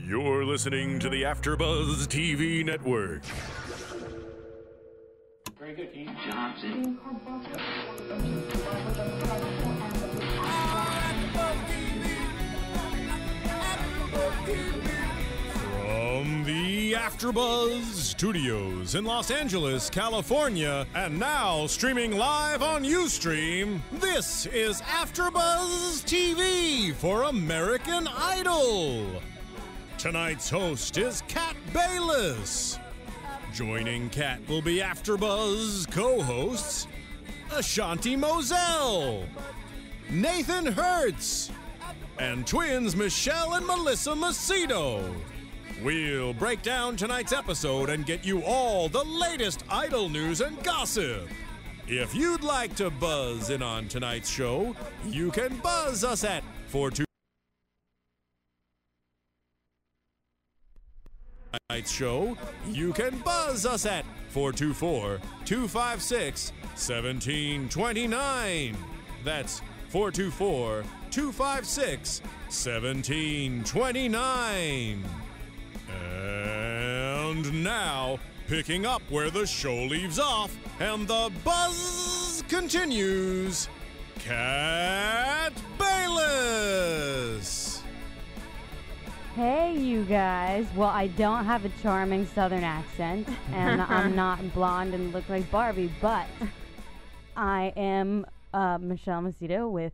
You're listening to the AFTERBUZZ TV Network. Very good, Keith. Johnson. From the AFTERBUZZ Studios in Los Angeles, California, and now streaming live on Ustream, this is AFTERBUZZ TV for American Idol. Tonight's host is Kat Bayless. Joining Kat will be AFTERBUZZ co-hosts Ashanti Mozelle, Nathan Hertz, and twins Michelle and Melissa Macedo. We'll break down tonight's episode and get you all the latest Idol news and gossip. If you'd like to buzz in on tonight's show, you can buzz us at 42. Tonight's show, you can buzz us at 424-256-1729. That's 424-256-1729. And now, picking up where the show leaves off and the buzz continues, Kat Bayless. Hey, you guys. Well, I don't have a charming southern accent, and I'm not blonde and look like Barbie, but I am Michelle Macedo with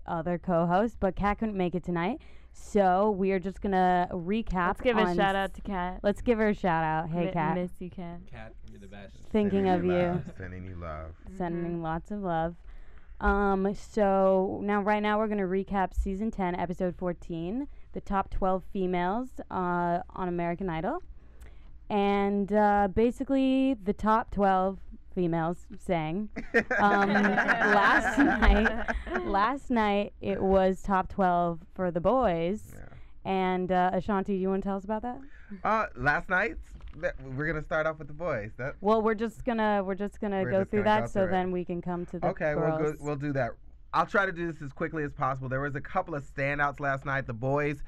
other co-hosts, but Kat couldn't make it tonight. So we are just gonna recap. Let's give a shout out to Kat. Let's give her a shout out. Hey, Kat. Miss you, Kat. Kat, you're the best. Thinking of you. Sending you love. Sending lots of love. So right now we're gonna recap season 10, episode 14, the top 12 females on American Idol, and basically the top 12 females sang. Last night it was top 12 for the boys. Yeah. And Ashanti, do you want to tell us about that? Last night we're gonna start off with the boys. Well, we're just gonna go through that, so then we can come to the girls. We'll do that. I'll try to do this as quickly as possible. There was a couple of standouts last night. The boys.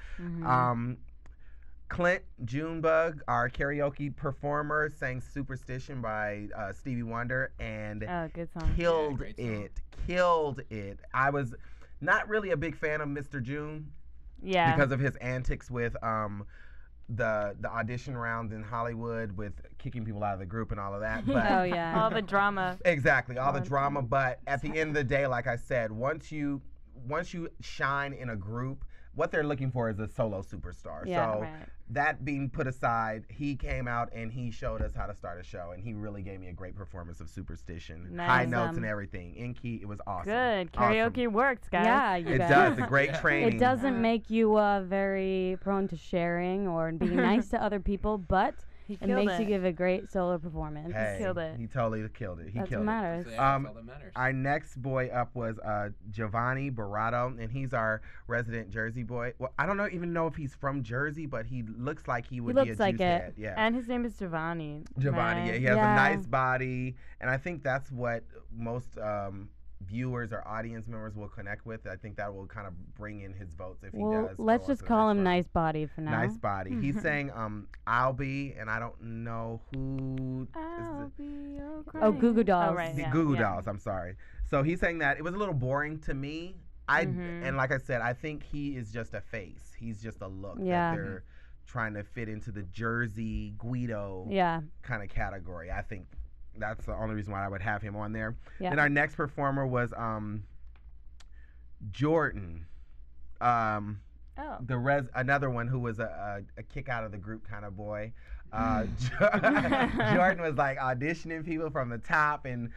Clint Junebug, our karaoke performer, sang Superstition by Stevie Wonder and good song. Killed it. I was not really a big fan of Mr. June because of his antics with the audition rounds in Hollywood with kicking people out of the group and all of that. But all the drama. Exactly, all the drama. But at the end of the day, like I said, once you shine in a group, what they're looking for is a solo superstar. That being put aside, he came out and he showed us how to start a show, and he really gave me a great performance of Superstition. Nice. High notes and everything. In key, it was awesome. Good. Karaoke works, guys. Yeah, it does. A great training. It doesn't make you very prone to sharing or being nice to other people, but it makes you give a great solo performance. Hey, he killed it. He totally killed it. That's what matters. That's all that matters. Our next boy up was Giovanni Barato, and he's our resident Jersey boy. Well, I don't even know if he's from Jersey, but he looks like he would be a juice head. Yeah. And his name is Giovanni. Giovanni, yeah. He has a nice body, and I think that's what most viewers or audience members will connect with. I think that will kind of bring in his votes if he does. Let's just call him Nice Body for now. Nice Body. He sang I'll Be, and I don't know who. Goo Goo Dolls. Oh, right, Goo Goo Dolls, I'm sorry. So he sang that. It was a little boring to me. And like I said, I think he is just a face. He's just a look that they're trying to fit into the Jersey Guido kind of category. I think that's the only reason why I would have him on there. Yeah. Then our next performer was Jordan. Another one who was a kick out of the group kind of boy. Jordan was like auditioning people from the top, and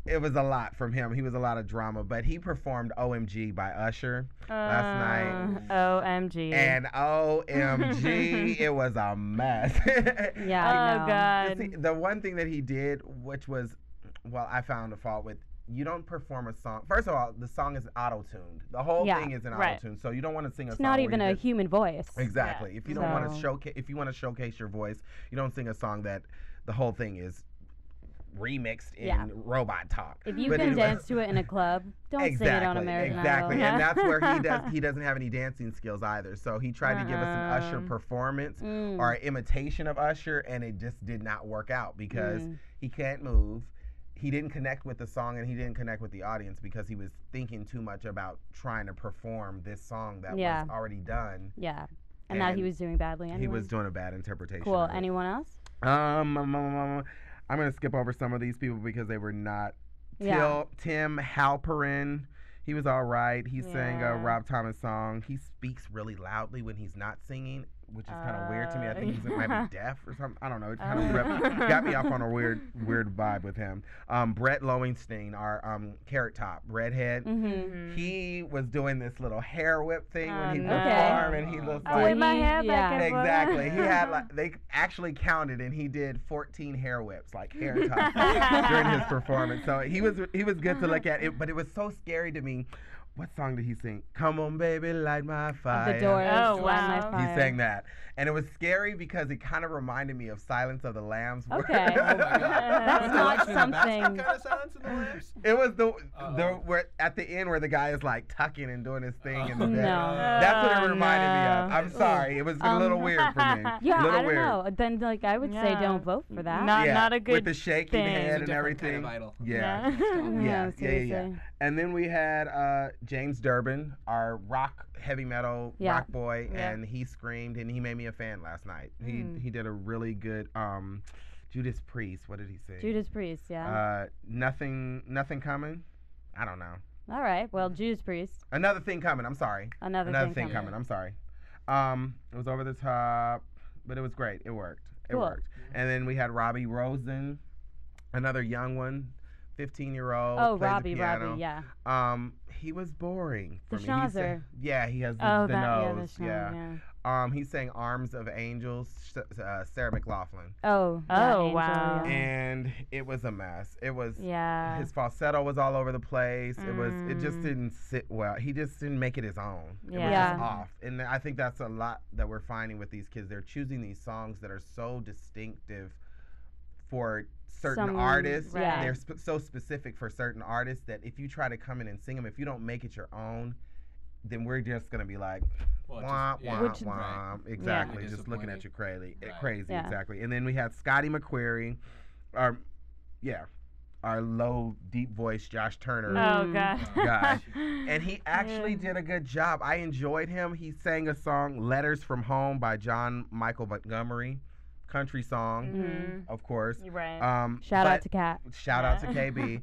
it was a lot from him. He was a lot of drama, but he performed OMG by Usher last night. OMG. And OMG, it was a mess. Yeah, God. The one thing that he did, which was, I found a fault with, you don't perform a song. First of all, the song is auto-tuned. The whole thing is in auto-tune, so you don't want to sing a song. It's not even a human voice. Exactly. If you don't want to showcase, if you want to showcase your voice, you don't sing a song that the whole thing is remixed in Yeah. robot talk. If you But can anyway. dance to it in a club, don't sing it on American Exactly, Idol. and that's where he doesn't have any dancing skills either. So he tried to give us an Usher performance or an imitation of Usher, and it just did not work out because he can't move. He didn't connect with the song, and he didn't connect with the audience because he was thinking too much about trying to perform this song that was already done. Yeah. And that he was doing badly anyway. He was doing a bad interpretation. Cool. of it. Anyone else? I'm gonna skip over some of these people because they were not. Tim Halperin, he was all right. He sang a Rob Thomas song. He speaks really loudly when he's not singing, which is kind of weird to me. I think he might be deaf or something. I don't know. It kind of got me off on a weird vibe with him. Brett Loewenstein, our Carrot Top redhead, he was doing this little hair whip thing when he performed, and he looked like whip my hair back and forth. exactly. He had they actually counted, and he did 14 hair whips, like Carrot Top, during his performance. So he was good to look at. But it was so scary to me. What song did he sing? Come on, baby, light my fire. The Doors. Oh, Light wow. My Fire. He sang that. And it was scary because it kind of reminded me of Silence of the Lambs. Okay. That's not something. Kind of Silence of the Lambs? It was the where at the end where the guy is like tucking and doing his thing in the bed. No. That's what it reminded me of. I'm sorry. It was a little weird for me. Yeah, little I don't weird. know. Then, like, I would say don't vote for that. Not a good with the shaking thing. head It's and a different kind everything. of idol. Yeah. Yeah. Seriously. And then we had James Durbin, our heavy metal rock boy, and he screamed, and he made me a fan last night. He did a really good Judas Priest. What did he say? Judas Priest, yeah. Nothing coming. I don't know. All right. Well, Judas Priest. Another thing coming. I'm sorry. Another thing coming. I'm sorry. It was over the top, but it was great. It worked. It worked. And then we had Robbie Rosen, another young one. 15-year-old. Oh, plays Robbie, the piano. Robbie, yeah. He was boring for The me. schnauzer. He has the Oh, nose. the Yeah. He sang "Arms of Angels," Sarah McLachlan. Oh, wow. yeah. And it was a mess. It was. Yeah. His falsetto was all over the place. It just didn't sit well. He just didn't make it his own. It was just off. And I think that's a lot that we're finding with these kids. They're choosing these songs that are so distinctive for certain artists. Right. They're so specific for certain artists that if you try to come in and sing them, if you don't make it your own, then we're just gonna be like, wah, wah, wah. Exactly. Yeah. Just looking at you crazy. Right. Crazy, Yeah. exactly. And then we had Scotty McQuarrie, our low, deep voice Josh Turner Oh, God. guy. And he actually did a good job. I enjoyed him. He sang a song, Letters from Home by John Michael Montgomery. Country song, of course. You're right. Shout out to Kat. Shout out to KB.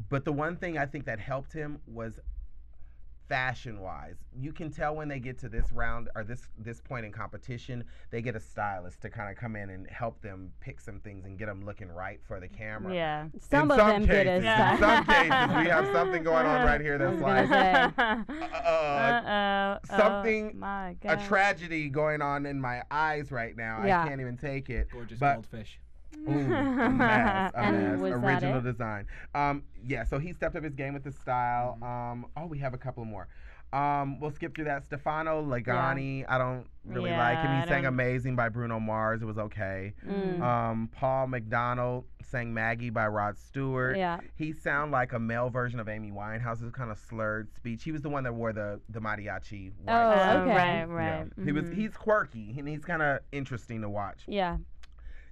But the one thing I think that helped him was fashion-wise. You can tell when they get to this round or this point in competition, they get a stylist to kind of come in and help them pick some things and get them looking right for the camera. Yeah. Some of them get us. In some cases, we have something going on right here that's like something, my a God. tragedy going on in my eyes right now. Yeah. I can't even take it. Gorgeous But goldfish. ooh, a mess. And was that Original it? design. So he stepped up his game with the style. We have a couple more. We'll skip through that. Stefano Legani, I don't really like him. He sang Amazing by Bruno Mars. It was okay. Paul McDonald sang Maggie by Rod Stewart. Yeah. He sounded like a male version of Amy Winehouse's kind of slurred speech. He was the one that wore the mariachi. Oh, white okay. Right. Yeah. He's quirky and he's kind of interesting to watch. Yeah.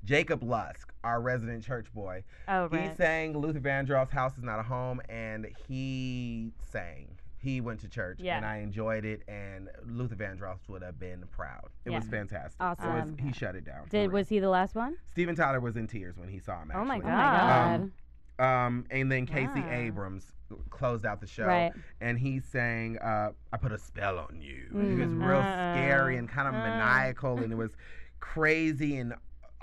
Jacob Lusk, our resident church boy. Oh, He right. sang Luther Vandross's House is Not a Home, and he sang. He went to church, and I enjoyed it, and Luther Vandross would have been proud. It was fantastic. Awesome. He shut it down. Was he the last one? Steven Tyler was in tears when he saw him, actually. Oh, my Oh, my God. God. And then Casey Wow. Abrams closed out the show, Right. and he sang I Put a Spell on You. And he was real scary and kind of maniacal, and it was crazy and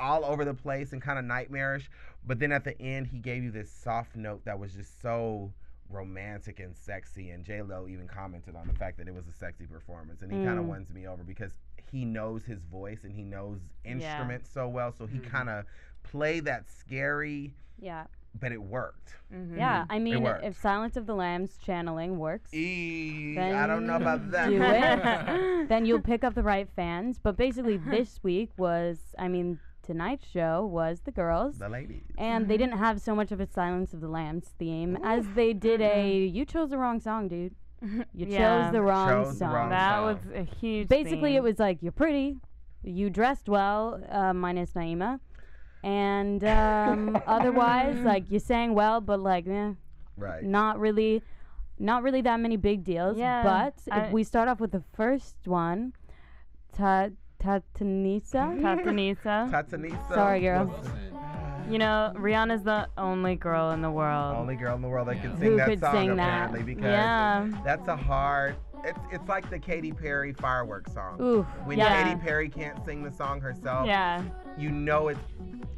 all over the place and kind of nightmarish. But then at the end, he gave you this soft note that was just so romantic and sexy. And J-Lo even commented on the fact that it was a sexy performance. And he kind of wins me over because he knows his voice and he knows instruments so well. So he kind of played that scary, but it worked. Yeah, I mean, worked. if Silence of the Lambs channeling works, I don't know about that. do it, then you'll pick up the right fans. But basically, this week was, tonight's show was the girls. The ladies. And they didn't have so much of a Silence of the Lambs theme as they did you chose the wrong song, dude. You chose the wrong song. That was a huge Basically, theme. it was like, you're pretty, you dressed well, minus Naima. And otherwise, like, you sang well, but like, Right. not really that many big deals. Yeah. But if we start off with the first one, Tatanisa. Tatanisa. Sorry, girl. You know, Rihanna's the only girl in the world. Only girl in the world that can sing Who that could song, sing that. apparently, because Yeah. that's a hard. It's like the Katy Perry fireworks song. Ooh, When yeah. Katy Perry can't sing the song herself, Yeah. you know it's.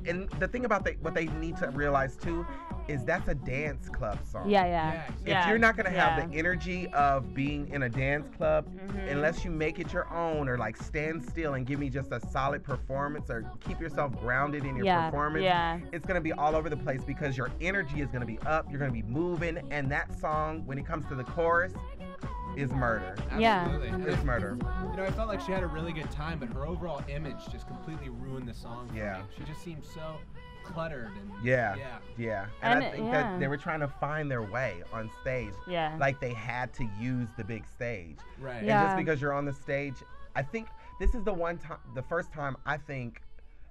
And the thing about what they need to realize too is that's a dance club song. Yeah. If you're not gonna have Yeah. the energy of being in a dance club, unless you make it your own or like stand still and give me just a solid performance or keep yourself grounded in your performance, it's gonna be all over the place because your energy is gonna be up, you're gonna be moving, and that song, when it comes to the chorus, is murder. Absolutely. It's murder. You know, I felt like she had a really good time, but her overall image just completely ruined the song for me. She just seemed so cluttered and Yeah. And I think yeah. that they were trying to find their way on stage. Yeah. Like they had to use the big stage. Right. And Yeah. just because you're on the stage, I think this is the first time I think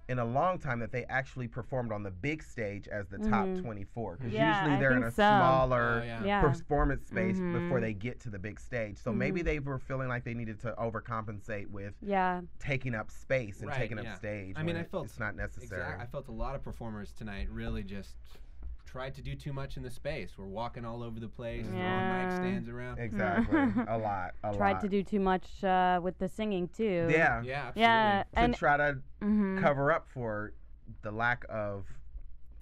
in a long time that they actually performed on the big stage as the top 24. Because usually they're in a smaller performance space before they get to the big stage. So maybe they were feeling like they needed to overcompensate with taking up space and taking up stage. I mean, I felt it's not necessary. I felt a lot of performers tonight really just tried to do too much in the space. We're walking all over the place, throwing mic stands around. Exactly. a lot. Tried to do too much with the singing too. Yeah. Absolutely. Yeah. To try to cover up for the lack of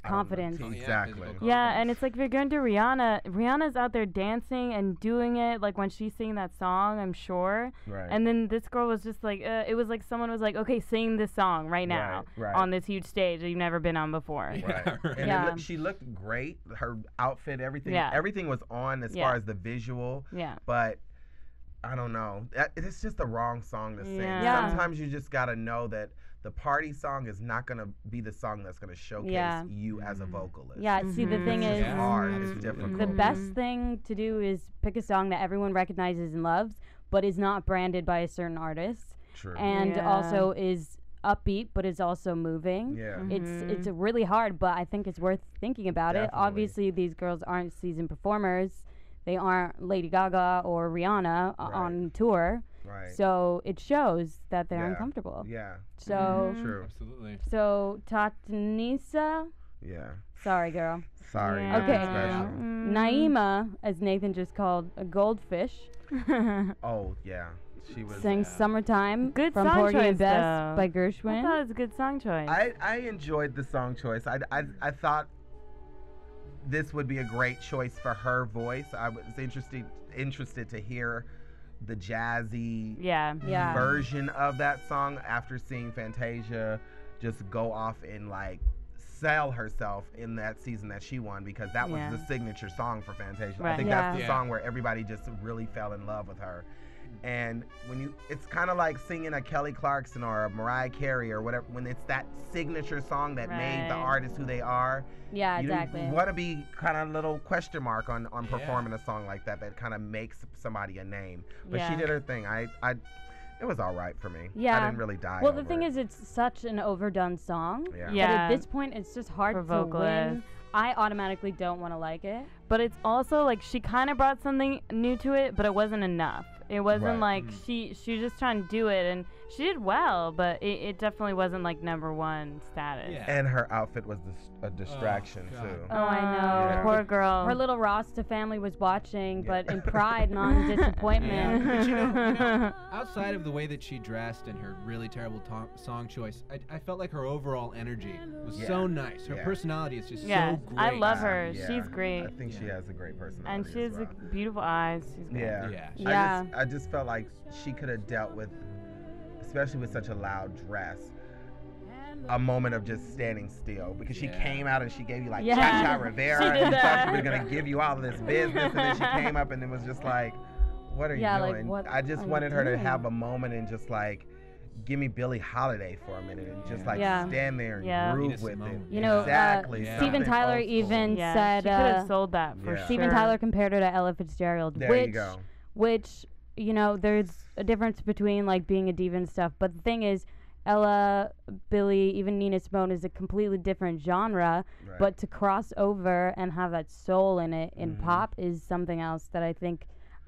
confidence. Exactly. Yeah, and it's like if you're going to Rihanna's out there dancing and doing it like when she's singing that song, I'm sure. Right. And then this girl was just like, it was like someone was like, okay, sing this song right now on this huge stage that you've never been on before. Right. And she looked great. Her outfit, everything was on as far as the visual. Yeah. But I don't know. It's just the wrong song to sing. Yeah. Sometimes you just got to know that the party song is not going to be the song that's going to showcase you as a vocalist. Yeah, see, the thing is, It's hard. It's difficult. the best thing to do is pick a song that everyone recognizes and loves, but is not branded by a certain artist. True. And also is upbeat, but is also moving. Yeah. It's really hard, but I think it's worth thinking about it. Obviously, these girls aren't seasoned performers. They aren't Lady Gaga or Rihanna on tour. Right. So it shows that they're uncomfortable. Yeah. So True. Absolutely. So Tatanisa. Yeah. Sorry, girl. Sorry. Yeah. Okay. Special. Naima, as Nathan just called, a goldfish. Oh yeah. She was. Sang "Summertime" Good from song Porgy choice, and Bess though. by I Gershwin. thought it was a good song choice. I enjoyed the song choice. I thought this would be a great choice for her voice. I was interested to hear the jazzy version of that song after seeing Fantasia just go off and like sell herself in that season that she won, because that was the signature song for Fantasia. I think that's the song where everybody just really fell in love with her. And it's kind of like singing a Kelly Clarkson or a Mariah Carey or whatever, when it's that signature song that made the artist who they are. Yeah, you exactly. want to be kind of a little question mark on performing a song like that kind of makes somebody a name. But she did her thing. It was all right for me. Yeah. I didn't really die. Well, the over thing it. is, it's such an overdone song. Yeah. But at this point, it's just hard For to vocalists. win. I automatically don't want to like it. But it's also like she kind of brought something new to it, but it wasn't enough. It wasn't like she was just trying to do it, and she did well, but it definitely wasn't like #1 status. Yeah. And her outfit was a distraction God. too. Oh, I know. Yeah. Poor girl. Her little Rasta family was watching, but in pride, not in disappointment. But you know, outside of the way that she dressed and her really terrible song choice, I felt like her overall energy was so nice. Her personality is just so great. I love her. Yeah. She's great. I think she has a great personality. And she as has well. beautiful eyes. She's great. Yeah. I just felt like she could have dealt with, especially with such a loud dress, a moment of just standing still, because she came out and she gave you like Cha-Cha Rivera, She did and you thought she that. was gonna give you all of this business, and then she came up and it was just like, what are you like, doing? what I just are you wanted her to doing? have a moment and just like give me Billie Holiday for a minute and just like stand there and groove with it. You know, exactly. Steven Tyler even said she could have sold that for sure. Steven Tyler compared her to Ella Fitzgerald, there you go. Which you know, there's a difference between like being a diva and stuff, but the thing is, Ella, Billie, even Nina Simone is a completely different genre, but to cross over and have that soul in it in pop is something else that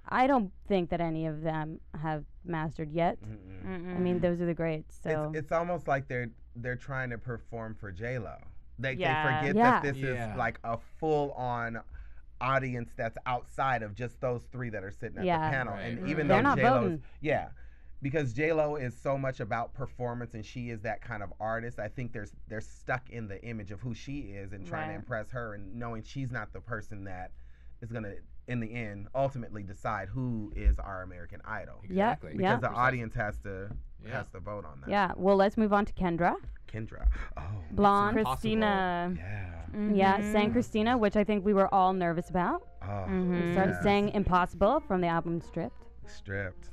I don't think that any of them have mastered yet. I mean, those are the greats. So it's almost like they're trying to perform for J-Lo. They forget that this is like a full-on audience that's outside of just those three that are sitting at the panel. And even though J-Lo's because J-Lo is so much about performance and she is that kind of artist, I think they're stuck in the image of who she is and trying to impress her and knowing she's not the person that is going to, in the end, ultimately decide who is our American Idol. Exactly. Because the audience has to vote on that. Yeah. Well, let's move on to Kendra. Oh. Blonde. Christina. Sang Christina, which I think we were all nervous about. We started saying Impossible from the album Stripped.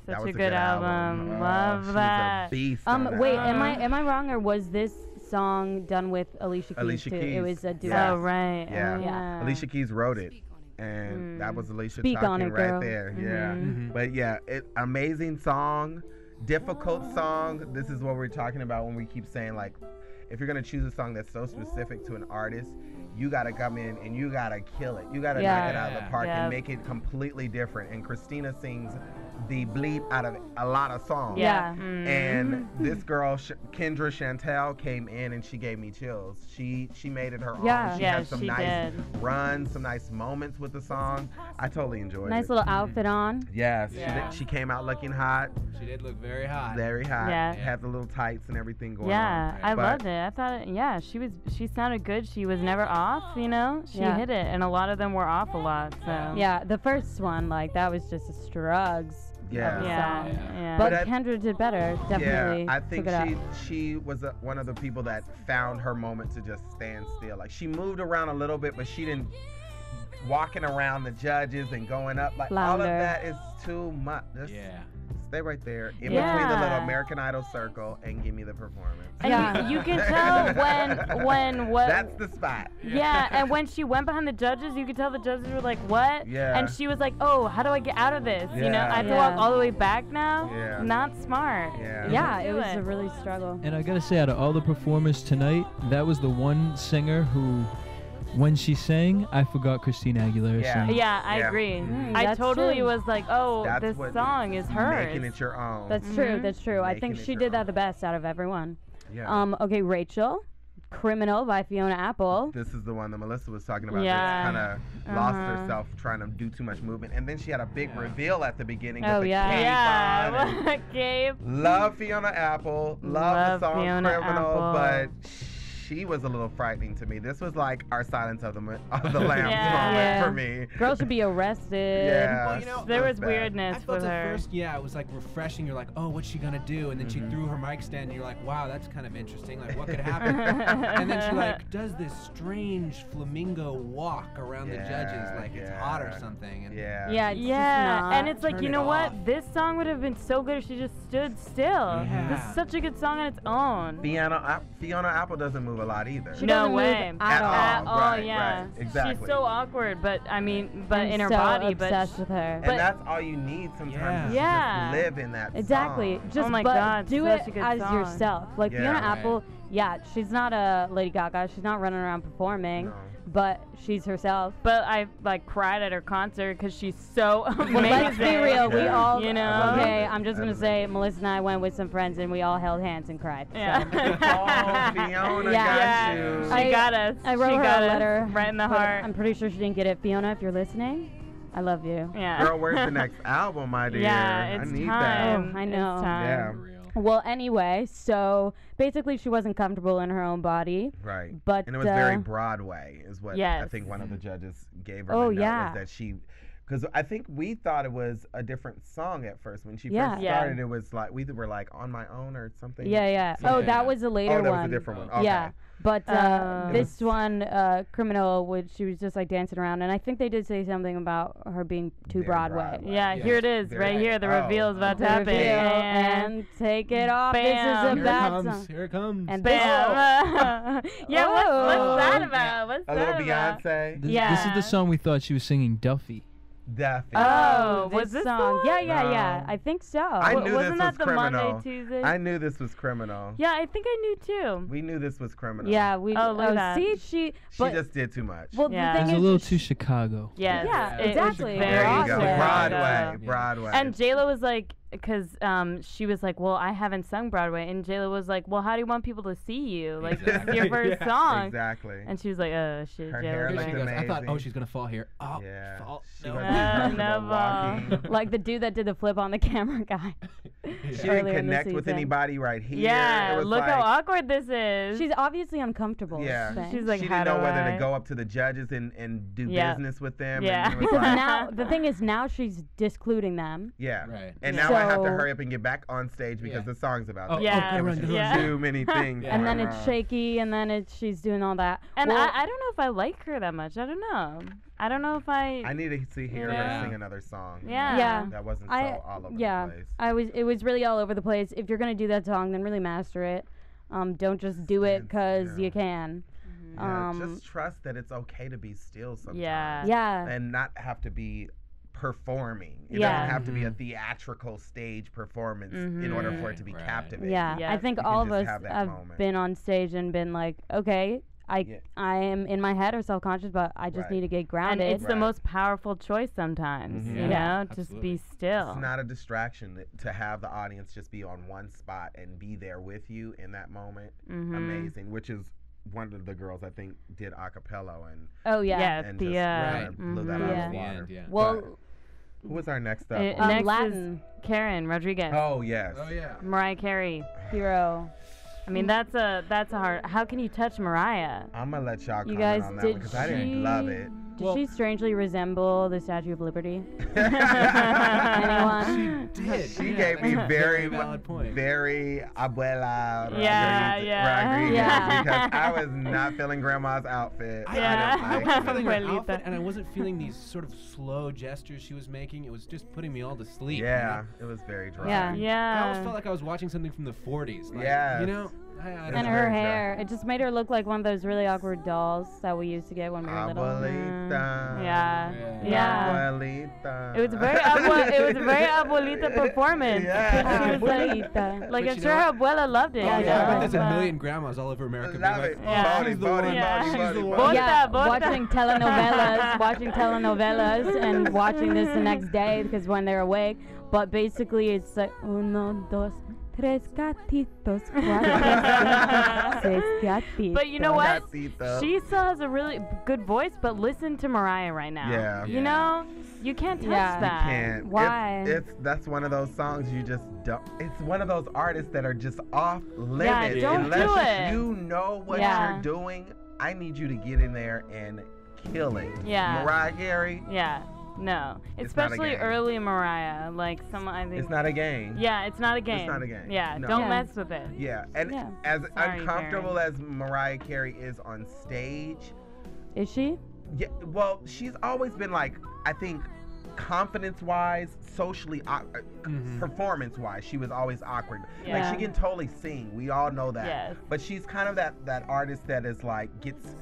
That was a good album. Love that. Beast wait, am I wrong, or was this song done with Alicia Keys too? It was a duet. Oh right. Yeah. Alicia Keys wrote it, and that was Alicia talking on it, right girl. there. But amazing song, difficult song. This is what we're talking about when we keep saying like, if you're gonna choose a song that's so specific to an artist, you gotta come in and you gotta kill it. You gotta knock it out of the park and make it completely different. And Christina sings the bleep out of a lot of songs. And this girl, Kendra Chantel, came in and she gave me chills. She made it her own. She had some nice runs, some nice moments with the song. I totally enjoyed it. Nice little outfit on. Yes. She came out looking hot. She did look very hot. Very hot. Had the little tights and everything going on. Yeah, I loved it. I thought, she sounded good. She was never off, you know? She hit it, and a lot of them were off a lot, so. Yeah, the first one, like, that was just a strugs. But Kendra did better, definitely. Yeah, I think she was one of the people that found her moment to just stand still. Like, she moved around a little bit, but she didn't walking around the judges and going up. Like, all of that is too much. Just stay right there in between the little American Idol circle and give me the performance. And you can tell when what. That's the spot. Yeah, and when she went behind the judges, you could tell the judges were like, "What?" Yeah. And she was like, "Oh, how do I get out of this? You know, I have to walk all the way back now. Not smart." It was a really struggle. And I gotta say, out of all the performers tonight, that was the one singer who, when she sang, I forgot Christina Aguilera sang. Yeah, I agree. I totally was like, oh, this song is hers. Making it your own. That's true. That's true. I think she did that the best out of everyone. Okay, Rachel. Criminal by Fiona Apple. This is the one that Melissa was talking about. Yeah. Kind of lost herself trying to do too much movement. And then she had a big reveal at the beginning with the cape on. Cape. Love Fiona Apple. Love the song Fiona Criminal, Apple. but she was a little frightening to me. This was like our Silence of the Lambs moment for me. Girl should be arrested. Yeah. Well, there was weirdness I felt with at her. first, it was like refreshing. You're like, oh, what's she gonna do? And then she threw her mic stand, and you're like, wow, that's kind of interesting. Like, what could happen? And then she like does this strange flamingo walk around the judges, like it's hot or something. And And it's like, you know what? off. This song would have been so good if she just stood still. This is such a good song on its own. Fiona Apple doesn't move a lot either. She doesn't move at all. Right, exactly. She's so awkward, but I'm in her so body, obsessed with her. And that's all you need sometimes. Is just live in that Exactly. song. Just Oh my God, do such it a good as song. yourself. Like Fiona Apple, she's not a Lady Gaga. She's not running around performing, but she's herself. But I like cried at her concert because she's so amazing. Well, let's be real. We all, you know. Okay, I'm just gonna say, Melissa and I went with some friends and we all held hands and cried. So. Oh, Fiona got you. She got us. I wrote she her got a us letter right in the but heart. I'm pretty sure she didn't get it. Fiona, if you're listening, I love you. Yeah. Girl, where's the next album, my dear? Yeah, it's I need time. Oh, I know. It's time. Yeah. Well, anyway, so basically she wasn't comfortable in her own body. Right. But and it was very Broadway, is what I think one of the judges gave her. Oh, the note, yeah. was that she Because I think we thought it was a different song at first. When she Yeah. first Yeah. started, it was like, we were like, On My Own or something. Yeah. Yeah. Oh, that was a later Oh, that one. was a different one. Okay. Yeah. But It this one, Criminal, which she was just like dancing around, and I think they did say something about her being too Very Broadway. Broadway. Yeah, Yeah. here it is, Very right nice. here. The Oh. reveal is about to The happen. reveal, And and take it off. Bam. This is a Here it bad comes. song. Here it comes. And bam. Yeah, what's that Oh. about? What's A little that about? Beyonce. This is Yeah. the song we thought she was singing, Duffy. Duffy. Oh, this was this the song? one? Yeah. No. I think so. I knew Wasn't this that was the Criminal. Monday, Tuesday? I knew this was Criminal. Yeah, I think I knew too. We knew this was Criminal. Yeah, we. Oh, look at that. See, She but just did too much. well, Yeah. the It thing was a is, little she- too Chicago. Yes. Yeah, it was exactly. very there you go. Broadway. Broadway. Yeah. Broadway. And JLo was like, because she was like, well, I haven't sung Broadway. And JLo was like, well, how do you want people to see you? Like, this is your first Yeah. song. Exactly. And she was like, oh, shit, Her JLo's hair Here looked she right. goes. I thought, amazing. she's gonna fall here. Oh, Yeah. fall. She No. wasn't comfortable never. walking. like the dude that did the flip on the camera guy. She Earlier didn't in the connect with season. anybody right here. Yeah, It was look like, how awkward this is. She's obviously uncomfortable. Yeah. Thing. She's like, she how didn't know do whether I? to go up to the judges and do Yeah. business with them. Yeah. And it was because like, now the thing is now she's discluding them. yeah. Right. And now I have to So- hurry up and get back on stage because Yeah. the song's about Oh, to Yeah. okay, It was run, just yeah. too many things. Yeah. And then going it's on. shaky, and then she's doing all that. And Well, I don't know if I like her that much. I don't know. I don't know if I. I need to hear Yeah. her sing another song. Yeah. Yeah. That wasn't I- so all over yeah, the place. it was really all over the place. If you're gonna do that song, then really master it. Don't just do it Stand 'cause still. you can. Yeah, just trust that it's okay to be still sometimes. Yeah. Yeah. And not have to be performing. It Yeah. doesn't have to be a theatrical stage performance in order for it to be Right. captivating. Yeah, Yeah. I think You can all of just us have that have moment. been on stage and been like, okay, Yeah. I am in my head or self-conscious, but I just Right. need to get And grounded. it's the Right. most powerful choice sometimes. Mhm. You Yeah. know, just Absolutely. be still. It's not a distraction to have the audience just be on one spot and be there with you in that moment. Mhm. Amazing, which is one of the girls I think did a cappella Oh yeah. Yeah, and the just Right. blew that Mhm. out Yeah. of the water. end, yeah. Well, Who was our next up? Next Latin is Karen Rodriguez, Oh yes. Oh yeah. Mariah Carey. hero. I mean, that's a hard. How can you touch Mariah? I'm gonna let y'all You comment guys, on that did one because I didn't she love it. Did Well- she strangely resemble the Statue of Liberty? She did. She Yeah, gave me that's a very, valid point. very abuela Yeah, Rodriguez, yeah. Rodriguez Yeah. because I was not feeling grandma's outfit. Yeah. I I wasn't don't like feeling her Abuelita. outfit, and I wasn't feeling these sort of slow gestures she was making. It was just putting me all to it. sleep. Yeah, it was very dry. Yeah. I always Yeah. felt like I was watching something from the 40s. Like, Yes. You know? I It's And don't her very dry. hair, it just made her look like one of those really awkward dolls that we used to get when we were little. Abuelita. Yeah. Yeah. Yeah. Abuelita. It was a very abuelita performance. Yeah. She was like, Abuelita. like But I'm you sure know her what? abuela loved it. Oh, Yeah, you yeah. I yeah. bet there's a know? million grandmas all over America being Love like, it. oh, Yeah. she's the Body, one. Yeah. body, She's body, the body. one. Yeah, Bota. watching telenovelas and watching this the next day because when they're awake. But basically, it's like uno, dos, tres gatitos, cuatro, seis gatitos. But you know what? Gatito. She still has a really good voice, but listen to Mariah right now. Yeah. You know, you can't touch Yeah. You that. Can't. Why? That's one of those songs you just don't. It's one of those artists that are just off limits. don't Unless do it. you know what Yeah. you're doing, I need you to get in there and kill it. Yeah. Mariah Carey, Yeah. No. It's not a Especially game. early Mariah. Like someone I think. it's not a game. Yeah, it's not a game. not a game. Yeah, No. don't Yeah. mess with it. Yeah, and Yeah. as Sorry, uncomfortable as Mariah Carey is on stage, Is she? yeah, well, she's always been like, I think, confidence-wise, socially, performance-wise, she was always awkward. Like Yeah. she can totally sing. We all know that. Yes. But she's kind of that artist that is like gets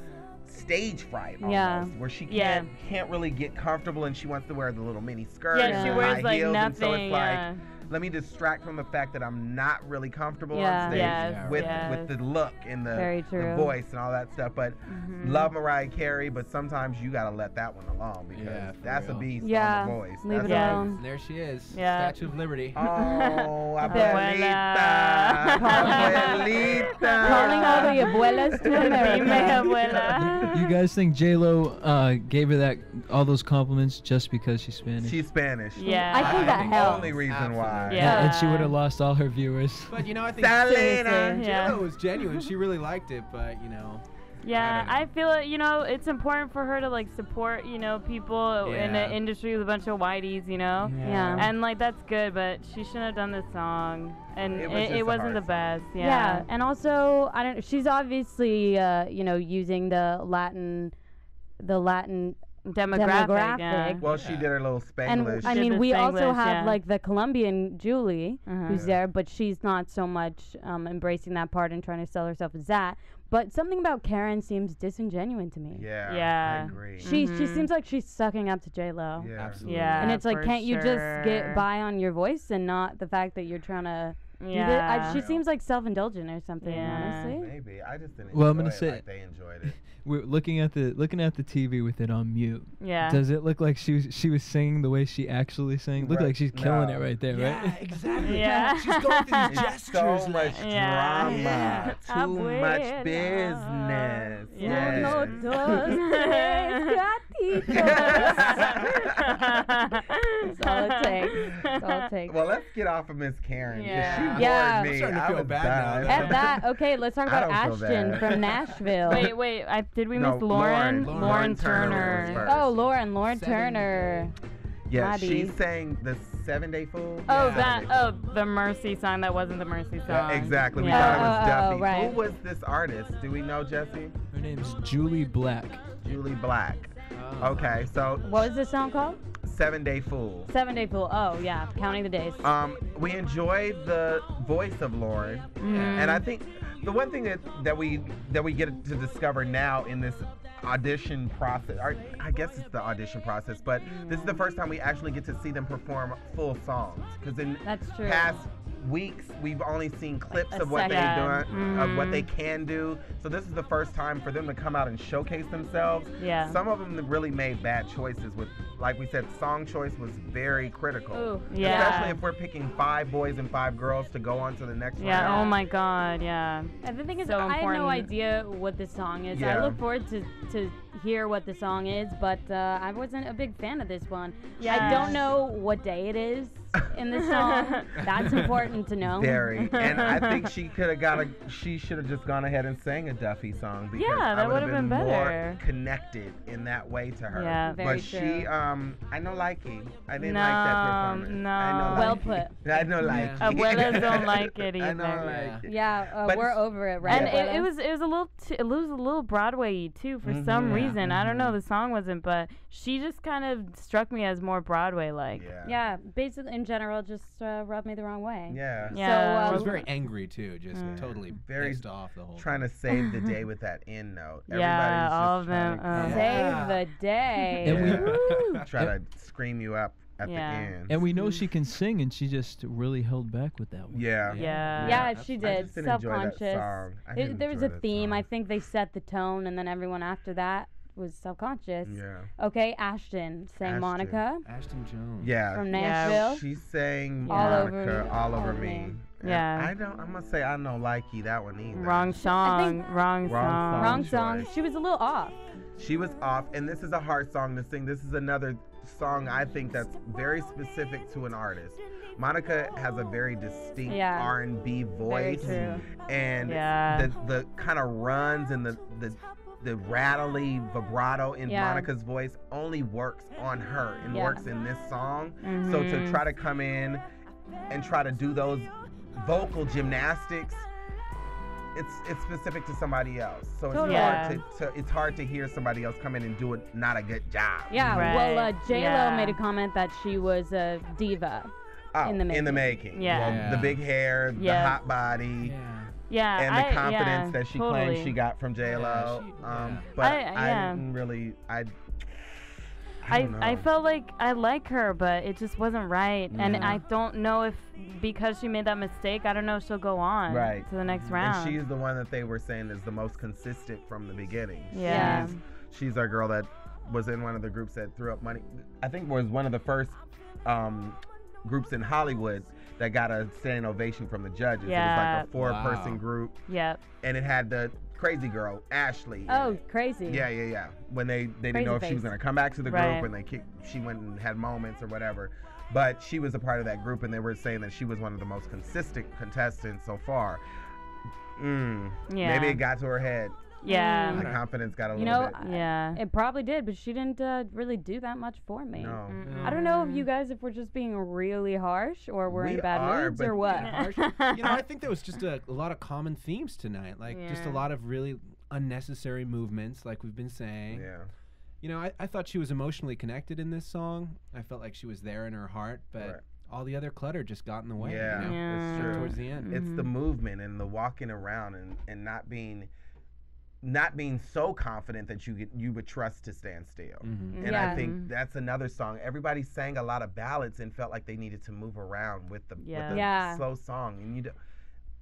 stage fright almost, Yeah. where she Yeah. can't really get comfortable and she wants to wear the little mini skirt Yeah, and she the wears high like heels, nothing. and so it's like, Yeah. let me distract from the fact that I'm not really comfortable Yeah. on stage Yes, with yes. the look and Very the true. voice and all that stuff. But love Mariah Carey, but sometimes you gotta let that one alone because Yeah, for that's a real. beast Yeah, on the voice. leave That's it a- alone. And there she is. Yeah. Statue of Liberty. Oh, Abuela. abuelita, abuelita. Calling all the abuelas to Dime, America. abuela. You guys think J-Lo gave her all those compliments just because she's Spanish? She's Spanish. Yeah. I think that think helps. Only reason why. Absolutely. Yeah. And she would have lost all her viewers. But you know, I think Selena. Seriously. Yeah. J-Lo was genuine. She really liked it, but you know. Yeah, I I feel it. You know, it's important for her to like support, you know, people in an industry with a bunch of whiteys, you know. Yeah. And like that's good, but she shouldn't have done this song, and it wasn't the best. Yeah, and also I don't. She's obviously you know, using the Latin demographic. Yeah. Well, she did her little Spanglish. And I Did mean, the we also Spanglish, have yeah. like the Colombian Julie, who's Yeah. there, but she's not so much embracing that part and trying to sell herself as that. But something about Karen seems disingenuous to me. yeah, Yeah. I agree. She seems like she's sucking up to J-Lo. Yeah. Absolutely. Yeah. And it's like, for can't you just get sure. by on your voice and not the fact that you're trying to... Yeah. she seems like self-indulgent or something, Yeah. honestly. Maybe I just didn't. Well, I'm enjoy gonna it say- like they enjoyed it. We're looking at the TV with it on mute. Yeah. Does it look like she was singing the way she actually sang? Look Right. like she's killing No. it right there, Yeah, right? exactly. Yeah. She's going through these It's gestures. so much Yeah. drama, Yeah. too much Abuela. business. Yeah. Uno, Yes. dos, tres, gatitos. That's all it takes. That's all it takes. Well, let's get off of Miss Karen. 'Cause Yeah. She bored Yeah. me. I'm starting to I feel was bad done. now. At that, okay, let's talk I about don't feel Ashton bad. from Nashville. Wait. Did we No, miss Lauren? Lauren. Lauren Lauren Turner was Turner. first. Oh, Lauren 7 Turner. Yeah, Bobby. she sang the 7-Day Fool. Oh, Yeah. the Mercy song that wasn't the Mercy song. Yeah, exactly. We Yeah. thought it was Oh, Duffy. right. Who was this artist? Do we know, Jesse? Her name's Julie Black. Julie Black. Oh. Okay, so What was this song called? 7-Day Fool. 7-Day Fool. Oh, yeah, counting the days. We enjoyed the voice of Lauren, and I think the one thing that we get to discover now in this audition process, or I guess it's the audition process, but this is the first time we actually get to see them perform full songs. Because in That's true. past weeks we've only seen clips A of what they've second. done, of what they can do. So this is the first time for them to come out and showcase themselves. Yeah. Some of them really made bad choices with, like we said, song choice was very critical. Ooh. Yeah. Especially if we're picking 5 boys and 5 girls to go on to the next Yeah. round. Oh my God. Yeah. And the thing is, So I have no important. idea what this song is. I Yeah. look forward to hear what the song is, but I wasn't a big fan of this one. Yeah. I don't know what day it is in the song. That's important to know. Very. And I think she should have just gone ahead and sang a Duffy song because Yeah, I that would have would've been been more better. connected in that way to her. Yeah. Very but true. she, I know likey. I didn't like that performance. No. I know Well likey. put. I know likey. Abuelas don't like it I know either. likey. Yeah, But we're it's- over it, right? And Abuela? it was a little Broadway-y too for some Mhm. reason. I don't know, the song wasn't, but she just kind of struck me as more Broadway-like. Yeah. Yeah, basically in general, just rubbed me the wrong way. Yeah. Yeah. She was very angry too, just totally Very pissed off the whole Trying to save the day with that end note. Yeah, Everybody's all just of them, trying to Save the day. And we- Woo. try to scream you up at Yeah. the end. And we know she can sing, and she just really held back with that one. yeah. Yeah. Yeah, she I did. just didn't enjoy that Self-conscious. song. I There didn't was enjoy a that theme. song. I think they set the tone, and then everyone after that was self-conscious. Yeah. Okay, Ashton sang Ashton. Monica Ashton Jones. Yeah. from Yeah. Nashville. She sang All over Monica me. all over All me. me. And Yeah. I'm gonna say I don't like that one either. Wrong song. Wrong Wrong song. Wrong choice. song. She was a little off. She was off, and this is a hard song to sing. This is another song I think that's very specific to an artist. Monica has a very distinct Yeah. R&B Very voice, true. and Yeah. the kind of runs and the rattly vibrato in Yeah. Monica's voice only works on her and Yeah. works in this song. So to Mhm. try to come in and try to do those vocal gymnastics, it's specific to somebody else. So it's Totally. hard to hear somebody else come in and do it not a good job. Yeah, Right. well, J-Lo Yeah. made a comment that she was a diva. Oh, In the making. making. Yeah. Well, Yeah. the big hair, the Yeah. hot body. Yeah. Yeah. And the confidence that she totally. claims she got from J-Lo. Yeah, she- yeah. But I yeah. didn't really, I don't know. I felt like I like her, but it just wasn't right. And I don't know if because she made that mistake, I don't know if she'll go on Right. to the next round. And she's the one that they were saying is the most consistent from the beginning. Yeah. She's our girl that was in one of the groups that threw up money. I think was one of the first groups in Hollywood that got a standing ovation from the judges. Yeah. It was like a 4-person Wow. group, Yep. and it had the crazy girl Ashley. in Oh, it. crazy. Yeah. When they didn't Crazy know if she was face. gonna come back to the group, Right. and she went and had moments or whatever. But she was a part of that group, and they were saying that she was one of the most consistent contestants so far. Yeah. Maybe it got to her head. Yeah. The confidence got a You little know, bit. Yeah. it probably did, but she didn't really do that much for me. No. I don't know if you guys, if we're just being really harsh or we're We in bad are, moods but- or what. Harsh. You know, I think there was just a lot of common themes tonight. Like, just a lot of really unnecessary movements, like we've been saying. Yeah. You know, I thought she was emotionally connected in this song. I felt like she was there in her heart, but all the other clutter just got in the way. Yeah, you know, it's true. towards the end. It's the movement and the walking around and not being so confident that you would trust to stand still. And I think that's another song. Everybody sang a lot of ballads and felt like they needed to move around with the slow song, and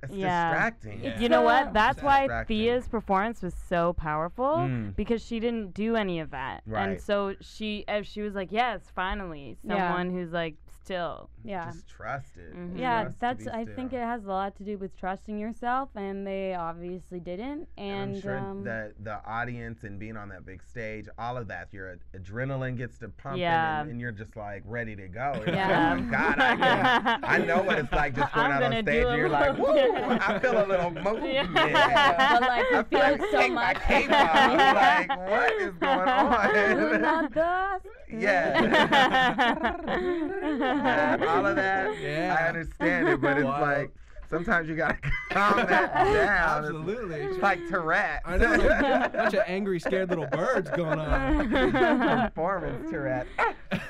it's distracting. You know what? That's why distracting. Thea's performance was so powerful because she didn't do any of that, and so she was like, "Yes, finally, someone who's like still." Just trust it. Yeah, Trust to that's. be I still. think it has a lot to do with trusting yourself, and they obviously didn't. And I'm sure that the audience and being on that big stage, all of that, your adrenaline gets to pumping, and you're just like ready to go. It's like, oh my God, I know what it's like just going out on stage, and you're like, woo, I feel a little movement. But like, I you feel like so take my much. cape off. I'm like, what is going on? Not us. All of that, I understand it, but it's like sometimes you gotta calm that down. Absolutely. It's like Tourette. I know, a bunch of angry, scared little birds going on. Performance Tourette.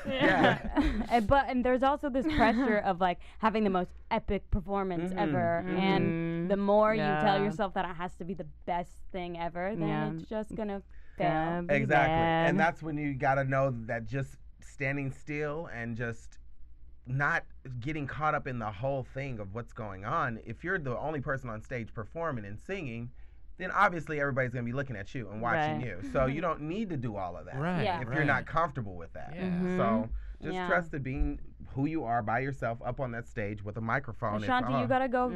And there's also this pressure of like having the most epic performance ever, and the more you tell yourself that it has to be the best thing ever, then it's just gonna fail. Exactly, and that's when you gotta know that just standing still and just not getting caught up in the whole thing of what's going on. If you're the only person on stage performing and singing, then obviously everybody's going to be looking at you and watching you. So you don't need to do all of that if you're not comfortable with that. So just trust that being who you are by yourself up on that stage with a microphone. Ashanti, you gotta go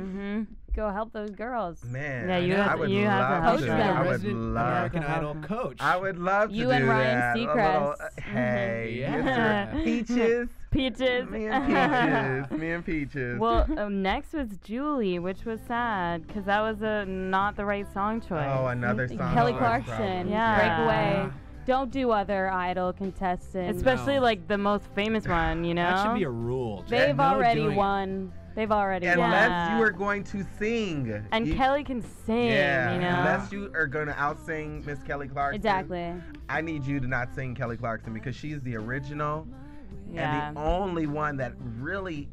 go help those girls. Man, I would love to. I would Resident love American Idol coach. I would love to You do and Ryan that. Seacrest. Hey, Peaches. Peaches. Me and Peaches. Me and Peaches. Well, next was Julie, which was sad because that was not the right song choice. Oh, another song. Kelly choice Clarkson. problem. Breakaway. Don't do other Idol contestants. Especially like the most famous one, you know? That should be a rule. They've No already doing it. won. They've already won. Unless you are going to sing. And Kelly can sing, you know? Unless you are going to outsing Miss Kelly Clarkson. Exactly. I need you to not sing Kelly Clarkson because she's the original and the only one that really,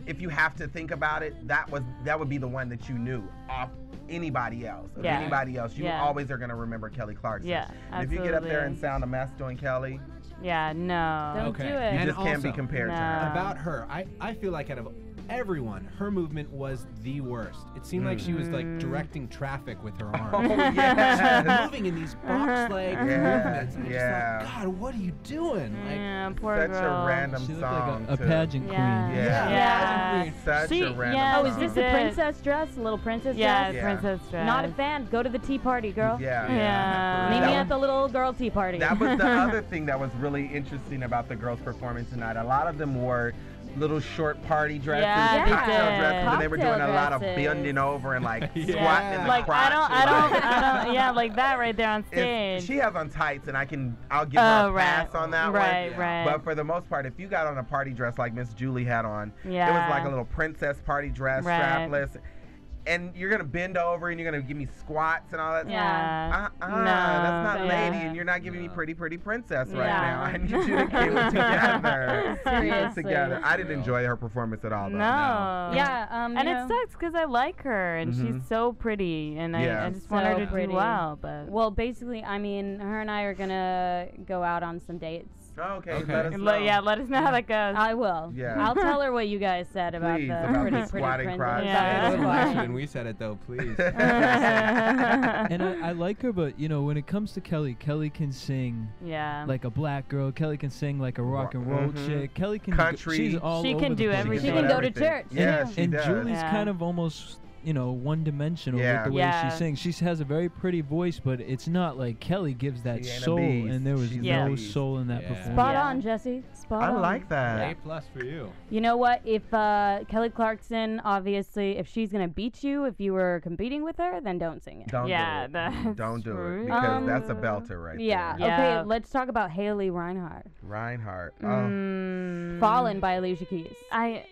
if you have to think about it, that would be the one that you knew off anybody else. Of anybody else, you always are going to remember Kelly Clarkson. Yeah, and if you get up there and sound a mess doing Kelly, no. Don't do it. you And just can't be also, compared to her. About her, I feel like out of everyone, her movement was the worst. It seemed like she was like directing traffic with her arms. Oh, yes. Moving in these box-leg movements. And I just thought, God, what are you doing? Like, poor such girl. a random She looked song. like a pageant queen. Yeah. Such a random Oh, song. is this a princess dress? A little princess dress? Princess dress. Not a fan. Go to the tea party, girl. Yeah. Meet That me was- at the little girl tea party. That was the other thing that was really interesting about the girls' performance tonight. A lot of them wore little short party dresses, Yeah, they cocktail did. dresses, and they were doing Cocktail a lot of dresses. bending over and like squatting in the Like crotch. I don't yeah, like that right there on If stage. she has on tights, and I'll give her a pass on that one. Right. But for the most part, if you got on a party dress like Miss Julie had on, it was like a little princess party dress, strapless. And you're gonna bend over and you're gonna give me squats and all that. That's not lady, and you're not giving me pretty princess right now. I need you to get it together. Seriously. Together. I didn't enjoy her performance at all, though. No. Yeah. And it sucks because I like her and she's so pretty and I just want her to do well. But well, basically, I mean, her and I are gonna go out on some dates. Okay. Let us know. let us know how that goes. I will. Yeah. I'll tell her what you guys said about Please, the about pretty the squatting princess. crotch. say it a little louder than we said it, though, please. And I like her, but you know, when it comes to Kelly, Kelly can sing like a black girl. Kelly can sing like a rock and roll chick. Kelly can country. She's all She over can the do place. everything. She can go to church. Yeah, she And does. Julie's kind of almost one-dimensional with the way she sings. She has a very pretty voice, but it's not like Kelly gives that soul, and there was no soul in that performance. Spot on, Jesse. Spot on. I like that. A+ for you. You know what? If Kelly Clarkson, obviously, if she's gonna beat you, if you were competing with her, then don't sing it. Don't do it. Don't do it, because that's a belter right there. Okay, let's talk about Haley Reinhardt. Reinhardt. Fallen by Alicia Keys. I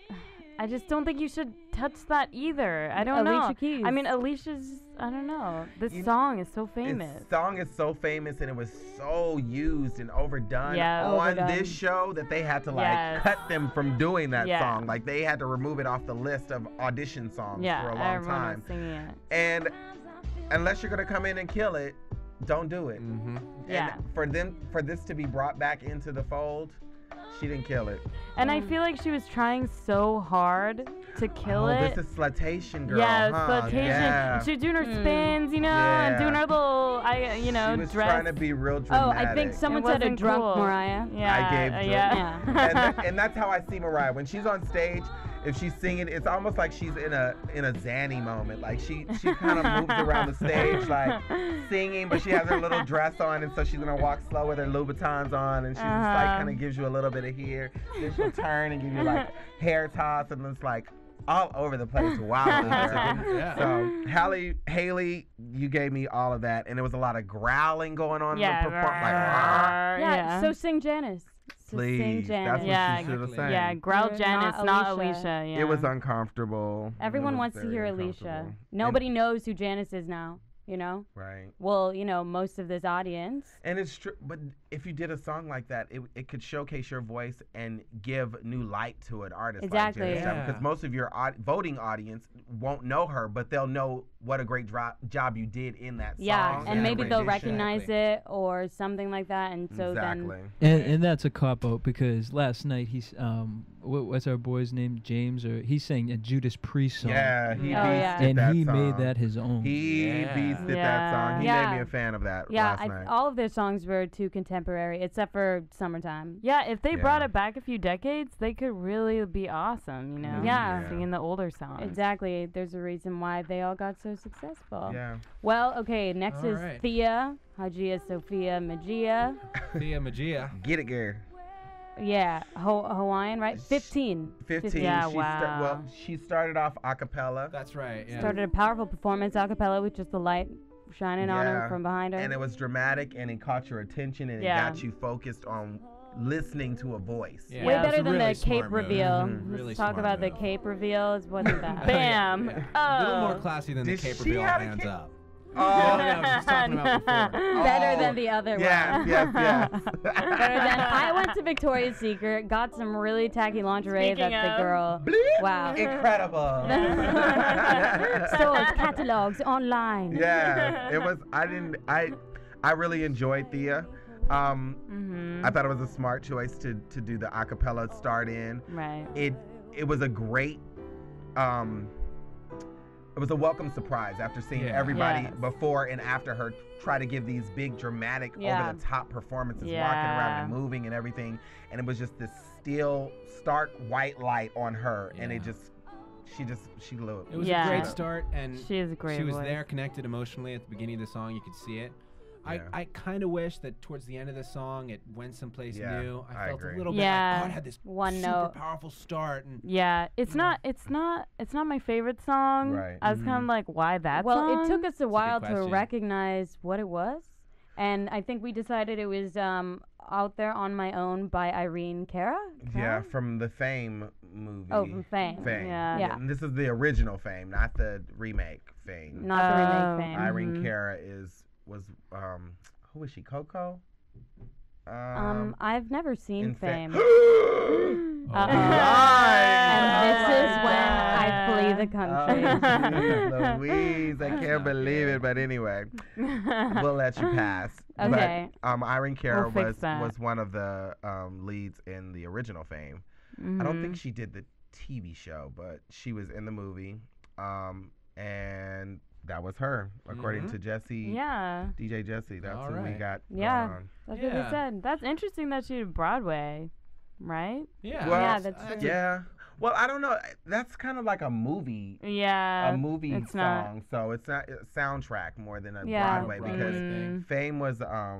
just don't think you should touch that either. I don't know. Alicia Keys. I mean, Alicia's, I don't know. This song is so famous. This song is so famous, and it was so used and overdone on this show that they had to cut them from doing that song. Like, they had to remove it off the list of audition songs for a long time. Singing it. And unless you're gonna come in and kill it, don't do it. And for this to be brought back into the fold, she didn't kill it. And I feel like she was trying so hard to kill it. This is slutation, girl. Yeah, huh? slutation. Yeah. She was doing her spins, and doing her little, she was dress. trying to be real dramatic. I think someone said a drunk Mariah. I gave and that's how I see Mariah. When she's on stage, if she's singing, it's almost like she's in a Zanny moment. Like she kind of moves around the stage like singing, but she has her little dress on, and so she's gonna walk slow with her Louboutins on, and she's just like kind of gives you a little bit of here. Then she'll turn and give you like hair toss, and it's like all over the place. Wow. So Haley, you gave me all of that, and there was a lot of growling going on in the performance. So sing Janice. Please, that's what she should have sang. Yeah, growl Janice, not Alicia. It was uncomfortable. Everyone wants to hear Alicia. Nobody knows who Janice is now. Right. Well, most of this audience. And it's true, but if you did a song like that, it could showcase your voice and give new light to an artist. Exactly. Like Janice, because most of your voting audience won't know her, but they'll know what a great job you did in that song. Yeah, and maybe they'll recognize it or something like that, and so then. And that's a cop out, because last night he's what's our boy's name, James, or he sang a Judas Priest song. Yeah, he and that he song. made that his own. He beasted that song. He made me a fan of that last night. All of their songs were too contemporary, except for Summertime. Yeah, if they brought it back a few decades, they could really be awesome, singing the older songs. Exactly. There's a reason why they all got so successful. Yeah. Well, okay, next is Thea, Hagia Sophia Magia. Thea Magia. Get it, girl. Yeah, Hawaiian, right? 15. Yeah, she started off a cappella. That's right. Yeah. Started a powerful performance a cappella with just the light shining on her from behind her. And it was dramatic, and it caught your attention, and it got you focused on listening to a voice. Yeah. Way better than really the cape reveal. Really Let's talk about the cape reveal. It wasn't that. Bam! A little more classy than the cape reveal. Hands up. Oh, I was talking about before. Better than the other one. Yes. Better than I went to Victoria's Secret, got some really tacky lingerie that the girl. Wow. Incredible. Stores, catalogs, online. Yeah, it was. I really enjoyed Thea. I thought it was a smart choice to do the a cappella start in. Right. It was a great. It was a welcome surprise after seeing everybody before and after her try to give these big dramatic over the top performances, walking around and moving and everything, and it was just this still stark white light on her, and she blew it. It was a great start, and she is a great She was voice. there, connected emotionally at the beginning of the song. You could see it. I kind of wish that towards the end of the song it went someplace new. I felt agree. a little bit like, it had this one super note powerful start. And it's not my favorite song. Right. I was kind of like, why that song? Well, it took us a while to question. recognize what it was, and I think we decided it was Out There on My Own by Irene Cara. Yeah, from the Fame movie. Oh, from Fame. Yeah. And this is the original Fame, not the remake Fame. Not the remake Fame. Irene Cara was who is she? Coco? I've never seen Fame. And this is when I flee the country. Oh, Louise, I can't believe it, but anyway, we'll let you pass. Okay. But Irene Cara We'll was one of the leads in the original Fame. I don't think she did the TV show, but she was in the movie, and that was her, according to Jesse. Yeah. DJ Jesse. That's who we got going on. That's what they said. That's interesting that she did Broadway, right? Yeah. Well, that's true. Yeah. Well, I don't know. That's kind of like a movie. Yeah. A movie it's song. Not. So it's not a soundtrack more than a Yeah. Broadway because Fame was a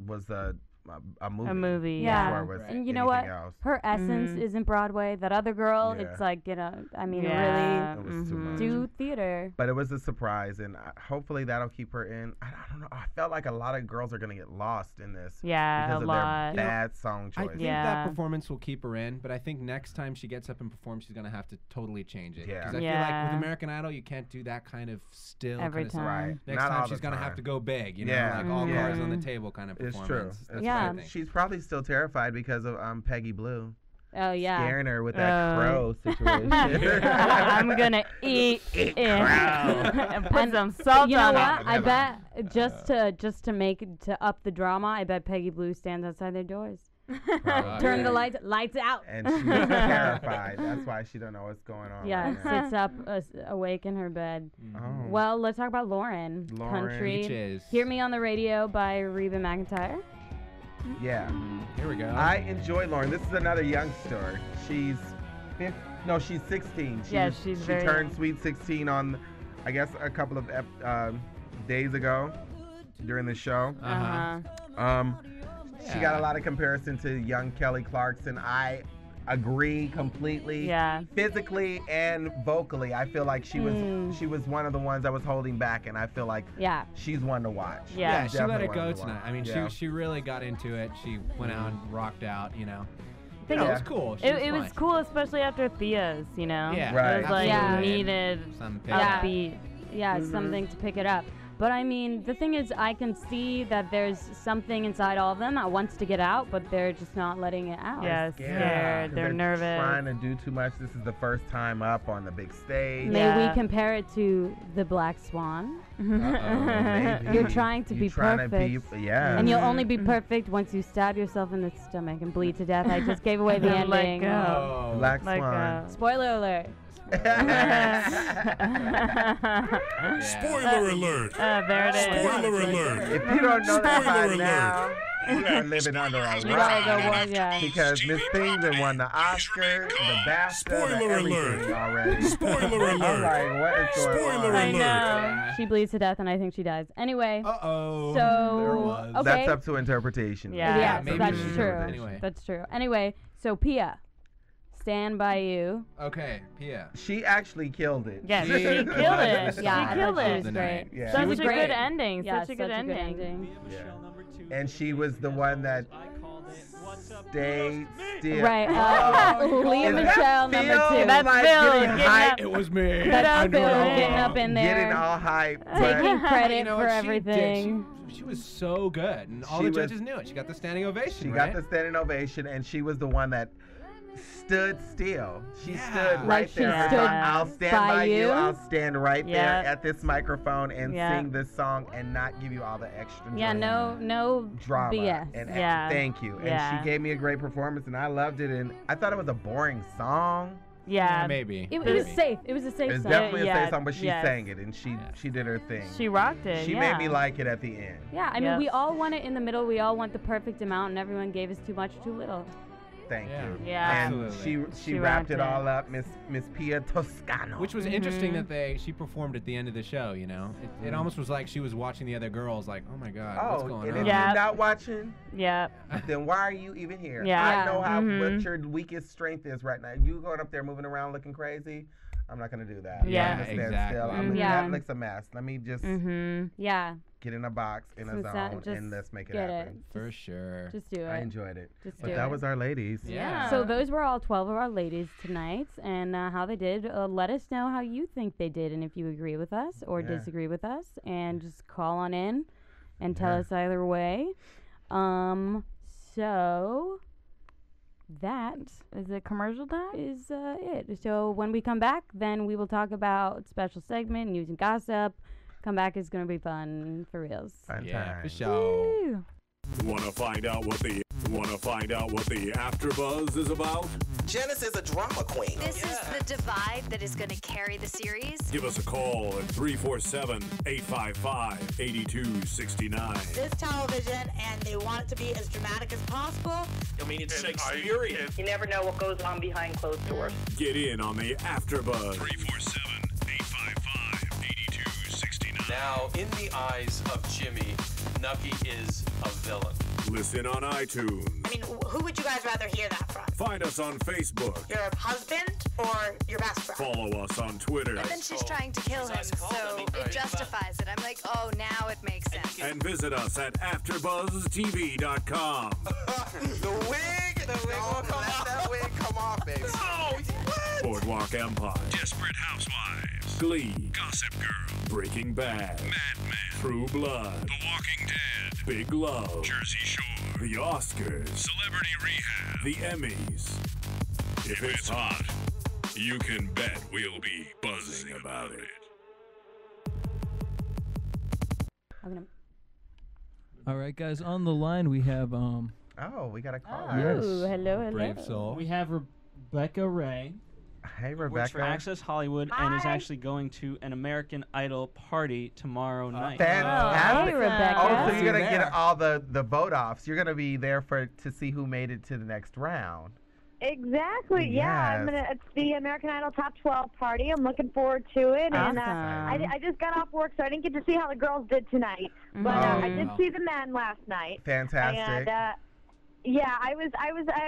movie. A movie. Yeah. Before it was And you know what? anything else. Her essence isn't Broadway. That other girl, Yeah. it's like, I mean, Yeah. It was too much. do theater. But it was a surprise, and hopefully that'll keep her in. I don't know. I felt like a lot of girls are gonna get lost in this. Yeah, because a of lot. their bad song I choice. think Yeah. that performance will keep her in, but I think next time she gets up and performs, she's gonna have to totally change it. Yeah. Because I feel like with American Idol, you can't do that kind of still Every kind of time. Right. Next Not time all she's the gonna time. have to go big, you know, Yeah. like all Yeah. cards on the table kind of It's true. performance. That's Yeah. what I think. She's probably still terrified because of Peggy Blue Oh, yeah. scaring her with that crow situation. I'm gonna eat it and put some salt You know on what? it. I bet just to up the drama, I bet Peggy Blue stands outside their doors. Turn the lights out. And she's terrified. That's why she don't know what's going on. Yeah, right now. sits up awake in her bed. Oh. Well, let's talk about Lauren. Lauren. Country. Peaches. Hear Me on the Radio by Reba McEntire. Yeah. Here we go. I enjoy Lauren. This is another youngster. She's 16. She very turned young. sweet 16 on, I guess, a couple of days ago during the show. She got a lot of comparison to young Kelly Clarkson. I agree completely. Yeah. Physically and vocally, I feel like she was one of the ones I was holding back, and I feel like she's one to watch. Yeah. Yeah, she let it Definitely go one to tonight. watch. I mean, Yeah. she really got into it. She went out and rocked out, you know. I think It was cool. She It was fine. cool, especially after Thea's, you know? Yeah. Right. It was like Absolutely. needed Some Yeah. upbeat. Yeah, something to pick it up. But I mean, the thing is, I can see that there's something inside all of them that wants to get out, but they're just not letting it out. Yeah, scared. They're nervous. Trying to do too much. This is the first time up on the big stage. May Yeah. we compare it to the Black Swan? Maybe. You're trying to be perfect. Yeah. And you'll only be perfect once you stab yourself in the stomach and bleed to death. I just gave away the Let ending. go. Oh. Black Like, Swan. Spoiler alert. Spoiler alert. There it is. Spoiler alert. If you don't know that by Spoiler alert. now, you are living under a You gotta go rock. watch, yeah. Because Miss Things had won the Oscar, the BAFTA, Spoiler the everything alert. already. Spoiler I'm alert. like, what is going Spoiler on? I alert. know. She bleeds to death, and I think she dies. Anyway, Uh-oh. So, There it was. okay. That's up to interpretation. Yeah. yeah, maybe that's she true. deserved it anyway. That's true. Anyway, so Pia, Stand By You. Okay, Pia. She actually killed it. Yes, She she killed was it. the She star killed I thought she it. was The great. night. Yeah. Such She a was good great. ending. Yeah, Such a good ending. Yeah. And she was the one that stayed still. Right. Leah Is that Michelle Phil? number 2. That's Like Phil getting getting hyped, up. It was me. That's I Phil know. getting up in there. getting all hyped. taking but credit You know for what she did? everything. She was so good, and all She the was- judges knew it. She got the standing ovation. she right? got the standing ovation, and she was the one that stood still. She Yeah. stood Like right she there. stood I'll stand by by you. you? I'll stand right Yeah. there at this microphone and Yeah. sing this song and not give you all the extra Yeah, no drama. BS. And Yeah. thank you. Yeah. And she gave me a great performance, and I loved it. And I thought it was a boring song. Yeah. maybe. It was safe. It was a safe It's song. definitely a yeah, safe song, but she yes. sang it, and she did her thing. She rocked it. She yeah. made me like it at the end. Yeah, I mean, Yep. we all want it in the middle. We all want the perfect amount, and everyone gave us too much, too little. Thank Yeah. you. Yeah. And Absolutely. she She wrapped rocked it it. all up, Miss Pia Toscano. Which was interesting that she performed at the end of the show. You know, it almost was like she was watching the other girls, like, oh my God, what's going and on? if Yeah. you're not watching, Yeah. then why are you even here? Yeah. I know how Mhm. what your weakest strength is right now. You going up there moving around looking crazy. I'm not gonna do that. Yeah. I'm gonna stand exactly. still. I'm Yeah. That looks a mess. Let me just Yeah, get in a box in a Some zone sound- just and let's make it get happen. For sure. just do I it. enjoyed it. Just But do that it. was our ladies. Yeah. So those were all 12 of our ladies tonight, and how they did. Let us know how you think they did, and if you agree with us or Yeah. disagree with us, and just call on in and tell Yeah. us either way. So that Is it commercial time? is it. So when we come back, then we will talk about special segment, news and gossip. Come back is going to be fun for reals. Fun Yeah, time. for sure. Woo. Want to find out what the Want to find out what the AfterBuzz is about? Janice is a drama queen. This is the divide that is going to carry the series. Give us a call at 347-855-8269. This television, and they want it to be as dramatic as possible. I mean, it's Shakespearean. You never know what goes on behind closed doors. Get in on the AfterBuzz. 347-855-8269. Now, in the eyes of Jimmy, Nucky is a villain. Listen on iTunes. I mean, who would you guys rather hear that from? Find us on Facebook. Your husband or your best friend? Follow us on Twitter. But then she's trying to kill him, so it justifies it. I'm like, oh, now it makes sense. And visit us at AfterBuzzTV.com. The wig will come off. Let that wig come off, baby. Oh, what? Boardwalk Empire. Desperate Housewives. Glee. Gossip Girl. Breaking Bad. Mad Men. True Blood. The Walking Dead. Big Love. Jersey Shore. The Oscars. Celebrity Rehab. The Emmys. If it's hot, you can bet we'll be buzzing about it. All right, guys, on the line we have Oh, we got a caller. Yes. Hello. Brave soul. We have Rebecca Ray. Hey, Works Rebecca. for Access Hollywood and is actually going to an American Idol party tomorrow night. Fantastic. Hey, Rebecca. Oh, so you're gonna get all the vote offs. You're gonna be there to see who made it to the next round. Exactly. Yeah, it's the American Idol Top 12 party. I'm looking forward to it, and I just got off work, so I didn't get to see how the girls did tonight. But I did see the men last night. Fantastic. And yeah, I've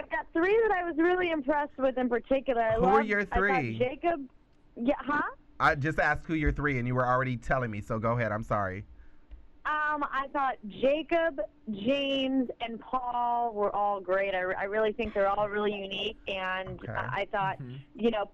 got three that I was really impressed with in particular. Who were your three? I thought Jacob. Yeah, huh? I just asked who your three, and you were already telling me. So go ahead. I'm sorry. I thought Jacob, James, and Paul were all great. I really think they're all really unique, and I thought,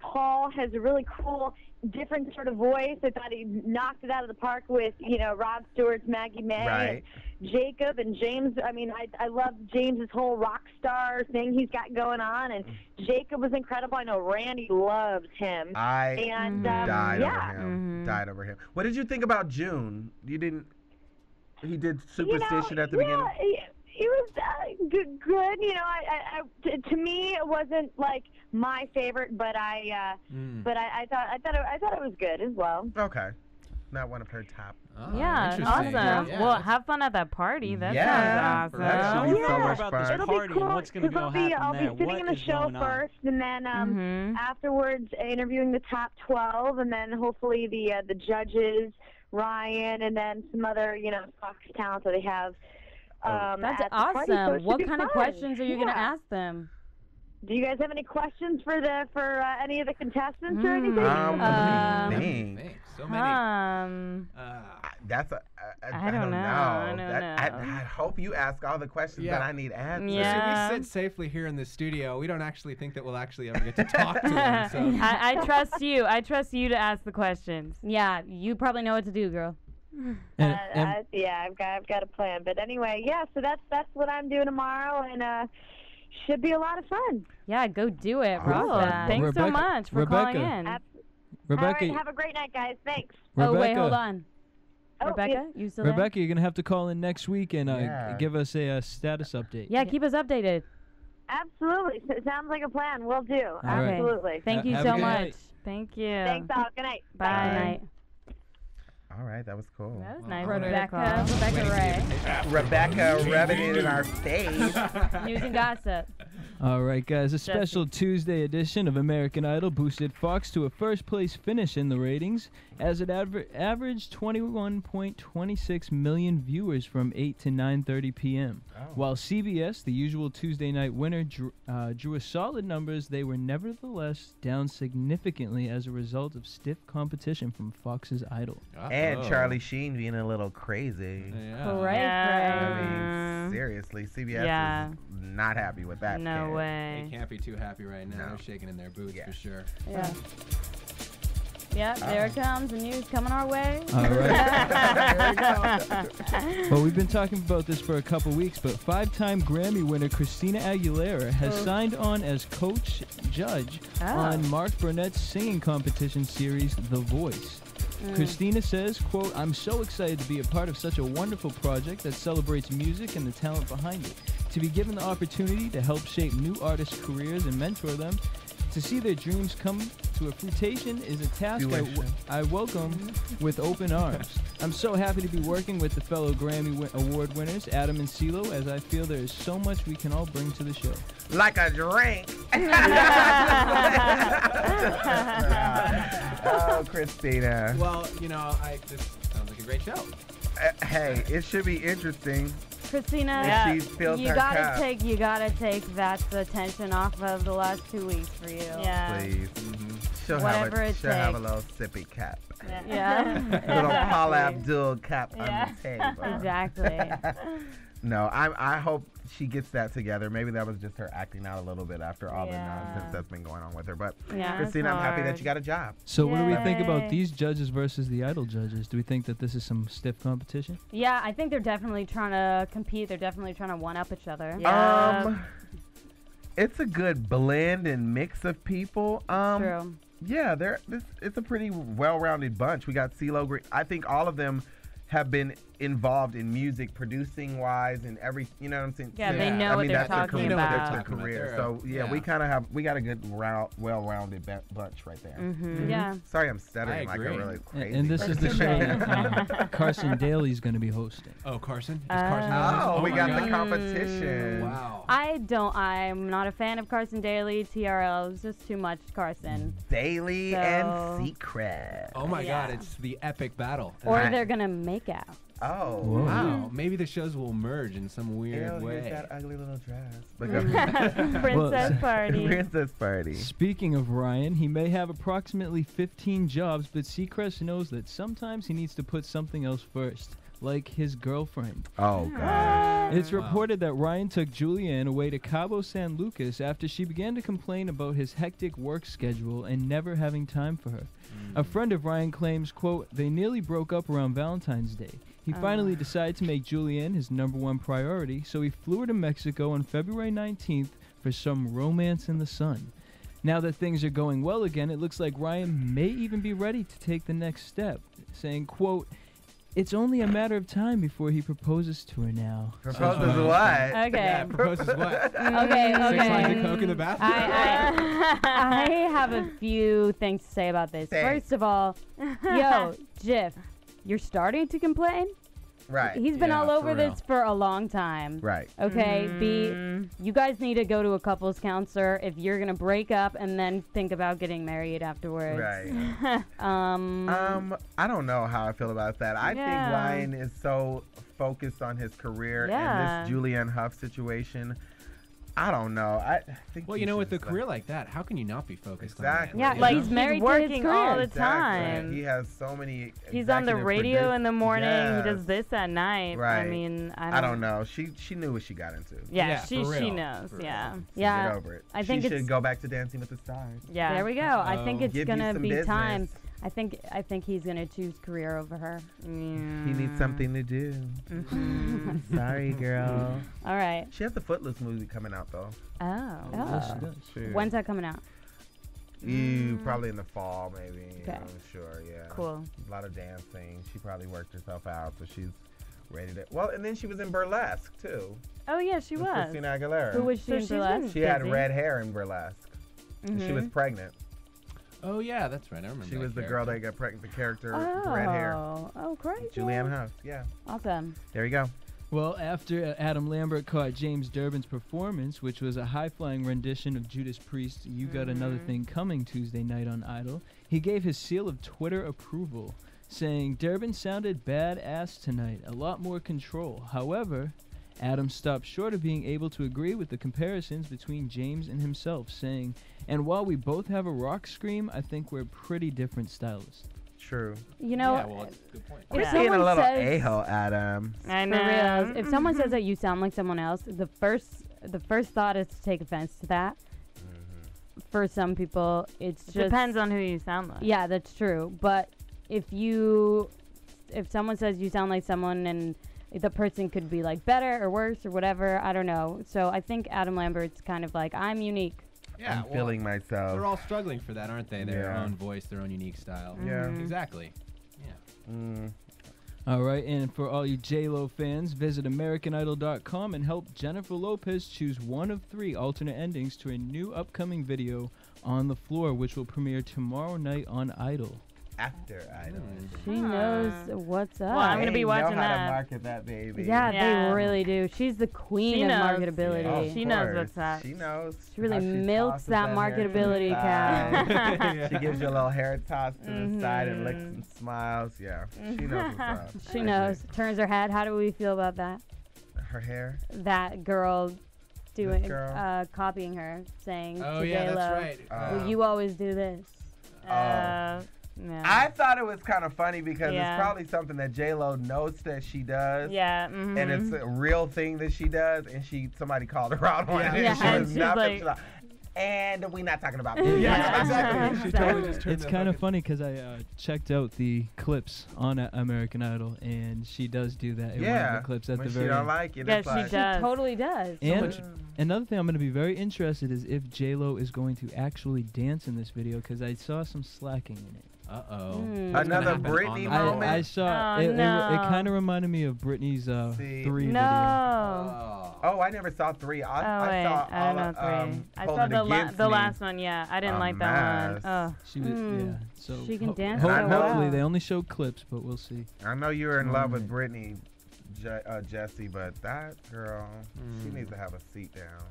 Paul has a really cool, different sort of voice. I thought he knocked it out of the park with, Rod Stewart's Maggie May. Right. And Jacob and James, I mean, I love James's whole rock star thing he's got going on, and Jacob was incredible. I know Randy loves him. Died over him. What did you think about June? You didn't... He did Superstition at the beginning. He was good. To me, it wasn't like my favorite, but I thought it was good as well. Okay, not one of her top. Oh, yeah, awesome. Yeah. Well, have fun at that party. That sounds awesome. That sounds so much fun. It'll be cool. What's going to go happen I'll there? be sitting in the show first, and then afterwards interviewing the top 12, and then hopefully the judges. Ryan, and then some other, Fox talent that they have. That's awesome. So what kind of questions are you going to ask them? Do you guys have any questions for any of the contestants or anything? So many. I don't know. I hope you ask all the questions that I need answered. Yeah. We sit safely here in the studio. We don't actually think that we'll actually ever get to talk to them. So. I trust you. I trust you to ask the questions. Yeah, you probably know what to do, girl. Yeah, I've got a plan. But anyway, so that's what I'm doing tomorrow, and should be a lot of fun. Yeah, go do it, Rasta. Thanks so much for calling in. Rebecca, all right, have a great night, guys. Thanks. Oh, wait, hold on. Rebecca, you still there? Rebecca, you're going to have to call in next week and give us a status update. Yeah, keep us updated. Absolutely. It sounds like a plan. We'll do. Absolutely. Right. Thank you so much. Night. Thank you. Thanks all. Good night. Bye. Good night. All right, that was cool. That was nice. Rebecca Ray. Rebecca rubbing it in our face. News and gossip. All right, guys. A special Tuesday edition of American Idol boosted Fox to a first-place finish in the ratings as it averaged 21.26 million viewers from 8 to 9:30 p.m. While CBS, the usual Tuesday night winner, drew a solid numbers, they were nevertheless down significantly as a result of stiff competition from Fox's Idol. And Charlie Sheen being a little crazy. I mean, seriously, CBS is not happy with that. No way. They can't be too happy right now. They're shaking in their boots for sure. Yeah. Yep, there it comes. The news coming our way. All right. Well, we've been talking about this for a couple weeks, but 5-time Grammy winner Christina Aguilera has signed on as coach judge on Mark Burnett's singing competition series, The Voice. Christina says, quote, "I'm so excited to be a part of such a wonderful project that celebrates music and the talent behind it. To be given the opportunity to help shape new artists' careers and mentor them, to see their dreams come to a fruition is a task I welcome with open arms. I'm so happy to be working with the fellow Grammy Award winners, Adam and CeeLo, as I feel there is so much we can all bring to the show. Like a drink. Oh, Christina. Well, this sounds like a great show. Hey, it should be interesting. Christina, she fills you her gotta cup. take that attention off of the last 2 weeks for you. Yeah. Please. She'll have a little sippy cap. Yeah. Little Paula Abdul cap on the table. Exactly. No, I hope she gets that together. Maybe that was just her acting out a little bit after all the nonsense that's been going on with her. But Christina, I'm happy that you got a job. So what do we think about these judges versus the Idol judges? Do we think that this is some stiff competition? Yeah, I think they're definitely trying to compete. They're definitely trying to one-up each other. Yeah. It's a good blend and mix of people. True. Yeah, it's a pretty well-rounded bunch. We got CeeLo. I think all of them have been involved in music producing wise and every, you know what I'm saying? Yeah, they know what they're talking about. Their career. So we got a good well-rounded bunch right there. Yeah. Sorry, I'm stuttering like a really crazy. And this is the show that Carson Daly's going to be hosting. Oh, Carson? Is Carson we got the competition. Wow. I'm not a fan of Carson Daly. TRL is just too much Carson. Daly and Secret. Oh my God, it's the epic battle. Or they're gonna make out. Oh, wow. Maybe the shows will merge in some weird way. Here's that ugly little dress. Princess party. Princess party. Speaking of Ryan, he may have approximately 15 jobs, but Seacrest knows that sometimes he needs to put something else first, like his girlfriend. Oh, gosh. It's reported that Ryan took Julianne away to Cabo San Lucas after she began to complain about his hectic work schedule and never having time for her. A friend of Ryan claims, quote, they nearly broke up around Valentine's Day. He finally decided to make Julianne his #1 priority, so he flew her to Mexico on February 19th for some romance in the sun. Now that things are going well again, it looks like Ryan may even be ready to take the next step, saying, quote, it's only a matter of time before he proposes to her now. Proposes what? Okay. Yeah, proposes what? Okay. 6 lines of coke in the bathroom? I have a few things to say about this. First of all, yo, Jiff, you're starting to complain? Right. He's been all over this for a long time. Right. Okay, B, you guys need to go to a couples counselor if you're going to break up and then think about getting married afterwards. Right. I don't know how I feel about that. I think Ryan is so focused on his career and this Julianne Hough situation. I don't know. I think with a career like that, how can you not be focused on that? Yeah, like he's married working to his career. all the time. He has so many. He's on the radio in the morning. He does this at night. Right. I mean, I don't know. She knew what she got into. Yeah, she knows. Yeah. Yeah. Get over it. I think she should go back to Dancing with the Stars. Yeah. There we go. I think it's gonna be business. time. I think he's gonna choose career over her. He needs something to do. Sorry, girl. All right. She has the Footloose movie coming out though. Sure. When's that coming out? Probably in the fall, maybe. Okay. I'm sure. Yeah. Cool. A lot of dancing. She probably worked herself out, so she's ready to. Well, and then she was in Burlesque too. Oh yeah, she was. Christina Aguilera. Who was she in Burlesque? She had red hair in Burlesque. And she was pregnant. Oh yeah, that's right. I remember. She was the girl that got pregnant. The character with the Oh. red hair. Oh, great. Julianne Hough. Yeah. Awesome. There you go. Well, after Adam Lambert caught James Durbin's performance, which was a high-flying rendition of Judas Priest's You Got Another Thing Coming Tuesday night on Idol, he gave his seal of Twitter approval, saying, Durbin sounded badass tonight, a lot more control. However, Adam stopped short of being able to agree with the comparisons between James and himself, saying, and while we both have a rock scream, I think we're pretty different stylists. True. You know, good point. We're seeing a little a-hole, Adam. I know. For real. If someone says that you sound like someone else, the first thought is to take offense to that. For some people, it's just depends on who you sound like. Yeah, that's true. But if someone says you sound like someone and the person could be like better or worse or whatever, I don't know. So I think Adam Lambert's kind of like, I'm unique. Yeah, I'm feeling myself. They're all struggling for that, aren't they? Their own voice, their own unique style. Yeah. Exactly. Yeah. All right, and for all you J-Lo fans, visit AmericanIdol.com and help Jennifer Lopez choose one of 3 alternate endings to a new upcoming video, On the Floor, which will premiere tomorrow night on Idol. After Idol. She knows what's up. Well, I'm going to be watching know how that. to market that baby. Yeah, they really do. She's the queen of marketability. Yeah, she knows what's up. She knows. She really milks that marketability cow. She gives you a little hair toss to the side and licks and smiles. Yeah, she knows what's up. She knows. Turns her head. How do we feel about that? Her hair? That girl doing, copying her, saying to J-Lo, that's right. well, you always do this. Yeah. I thought it was kind of funny because it's probably something that J-Lo knows that she does. Yeah. And it's a real thing that she does, and somebody called her out on it. Yeah. She was she's not like, and we're not talking about this. Yeah, exactly. She totally just turned It's kind of funny because I checked out the clips on American Idol, and she does do that in one of the clips at when the very she don't end. like it, Yeah, it's she like, does. She totally does. And another thing I'm going to be very interested is if J-Lo is going to actually dance in this video, because I saw some slacking in it. Uh-oh. Another Britney moment? I saw it kind of reminded me of Britney's 3 video. Oh, I never saw 3. I saw I don't know 3. I saw the last one. Yeah, I didn't like that one. Oh. She was, so she can dance. Hopefully, they only show clips, but we'll see. I know you're in love with Britney, Jesse, but that girl, she needs to have a seat down.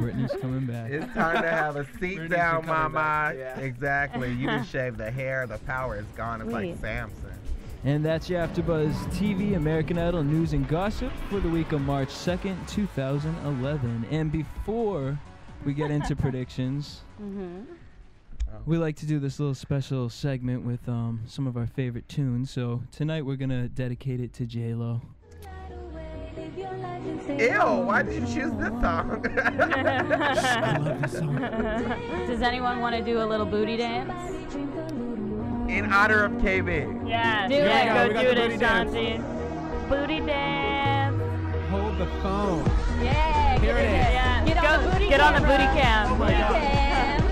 Brittany's coming back. It's time to have a seat down, mama. Yeah. Exactly. You just shave the hair, the power is gone. It's like Samson. And that's your AfterBuzz TV American Idol news and gossip for the week of March 2nd, 2011. And before we get into predictions, we like to do this little special segment with some of our favorite tunes. So tonight we're going to dedicate it to J-Lo. Ew, why did you choose this song? I love this song. Does anyone want to do a little booty dance? In honor of KB. Yeah, go do it, Ashanti. Booty dance. Hold the phone. Yeah, Here it is. Yeah. Get on the booty cam. Booty cam.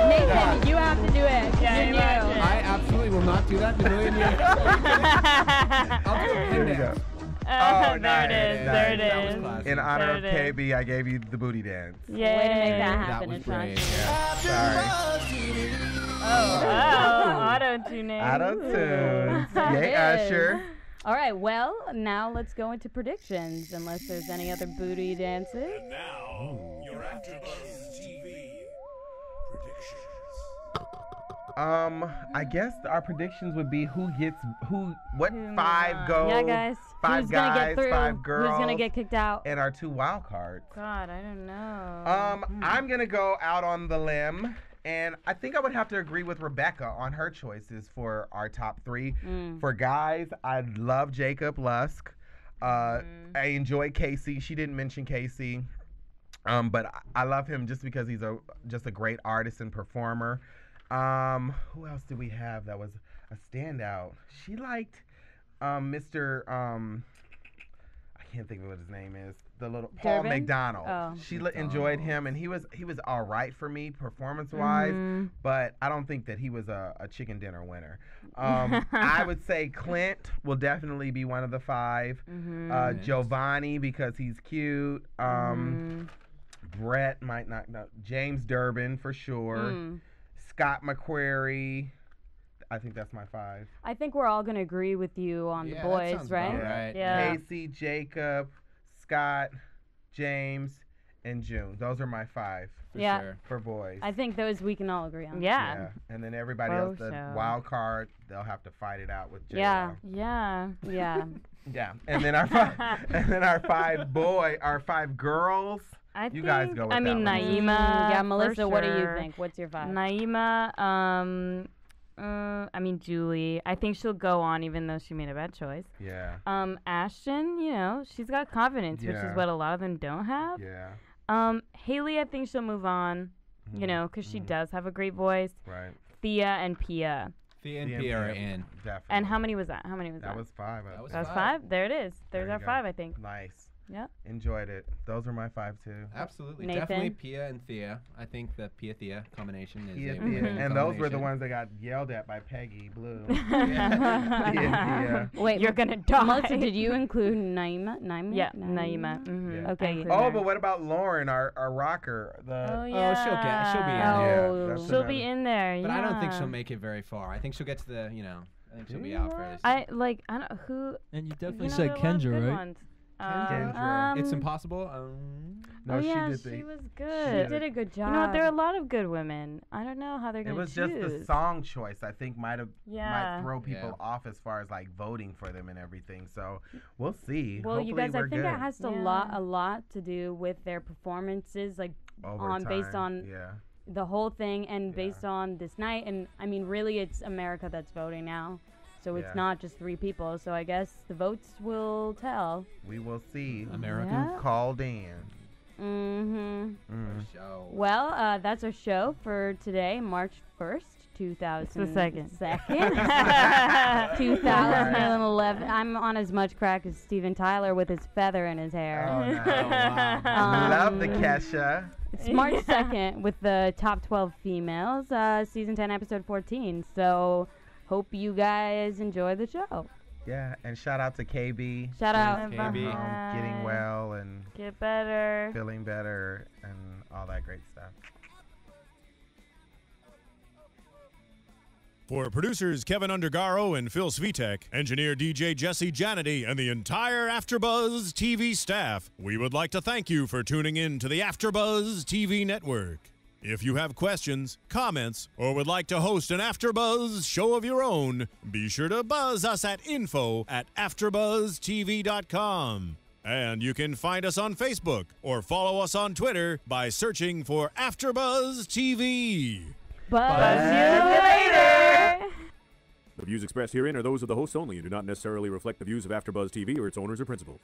Nathan, you have to do it. Yeah, You're new. I absolutely will not do that in a million years. I'll do a pin dance. There it is. There it is. In honor of KB, I gave you the booty dance. Yeah. Way to make that happen, That was great. Sorry. Auto-tuning. Auto-tunes. Yay, It Usher. is. All right, well, now let's go into predictions, unless there's any other booty dances. And now, your AfterBuzz TV predictions. I guess our predictions would be what 5 goes. Yeah, guys. 5 Who's guys, gonna get through? 5 girls. Who's gonna get kicked out? And our 2 wild cards. God, I don't know. I'm gonna go out on the limb, and I think I would have to agree with Rebecca on her choices for our top 3. For guys, I love Jacob Lusk. I enjoy Casey. She didn't mention Casey, but I love him just because he's just a great artist and performer. Who else did we have that was a standout? She liked Mr. I can't think of what his name is. The little Paul McDonald. Oh. She enjoyed him, and he was all right for me performance-wise, but I don't think that he was a chicken dinner winner. I would say Clint will definitely be one of the 5. Giovanni because he's cute. Brett might not know. James Durbin for sure. Scott McQuarrie. I think that's my 5. I think we're all gonna agree with you on the boys, right? Yeah. Casey, Jacob, Scott, James, and June. Those are my 5. For boys. I think those we can all agree on. Yeah. And then everybody else, the wild card, they'll have to fight it out with J-Lo. Yeah. And then our 5 girls. You guys go with I mean, that one. Naima. Yeah, Melissa, what do you sure. think? What's your 5? Naima, I mean, Julie. I think she'll go on even though she made a bad choice. Yeah. Ashton, she's got confidence, which is what a lot of them don't have. Yeah. Haley, I think she'll move on, because she does have a great voice. Right. Thea and Pia. Thea and Pia are in. Definitely. And how many was that? That was 5. That was 5? There it is. There's our 5, I think. Nice. Yeah. Enjoyed it. Those are my 5 too. Absolutely. Nathan? Definitely Pia and Thea. I think the Pia-Thea combination is Pia, a Thea. winning And those were the combination. ones that got yelled at by Peggy Blue. Pia. Wait, you're gonna die. Melissa, did you include Naima? Yeah, Naima. Yeah. Okay. Oh, but what about Lauren, our rocker? Oh, Oh, she'll be in there. Oh. that's She'll another- be in there. But I don't think yeah. she'll make it very far. I think she'll get to the, I think she'll be out first. I don't who. And you definitely there said are a lot of Kendra, good right? ones. Kendra. It's impossible. No, oh she yeah, did she the. was She good. did a good job. You know what? There are a lot of good women. I don't know how they're It gonna was choose. just the song choice. I think might Yeah. throw people off as far as like voting for them and everything. So we'll see. Well, Hopefully you guys, I we're think good. it has a lot to do with their performances, like Over based time, on yeah. the whole thing and based on this night. And I mean, really, it's America that's voting now, so it's Yeah. not just 3 people. So I guess the votes will tell. We will see. America. Yeah. Called in. Show. Well, that's our show for today, March 1st, 2000. the second. 2011. I'm on as much crack as Steven Tyler with his feather in his hair. Oh, no. Love the Kesha. It's March 2nd with the top 12 females, season 10, episode 14. So hope you guys enjoy the show. Yeah, and shout out to KB. Shout out. She's getting well and Get better. feeling better and all that great stuff. For producers Kevin Undergaro and Phil Svitek, engineer DJ Jesse Janity, and the entire AfterBuzz TV staff, we would like to thank you for tuning in to the AfterBuzz TV network. If you have questions, comments, or would like to host an AfterBuzz show of your own, be sure to buzz us at info@AfterBuzzTV.com. And you can find us on Facebook or follow us on Twitter by searching for AfterBuzz TV. Buzz you later. The views expressed herein are those of the hosts only and do not necessarily reflect the views of AfterBuzz TV or its owners or principals.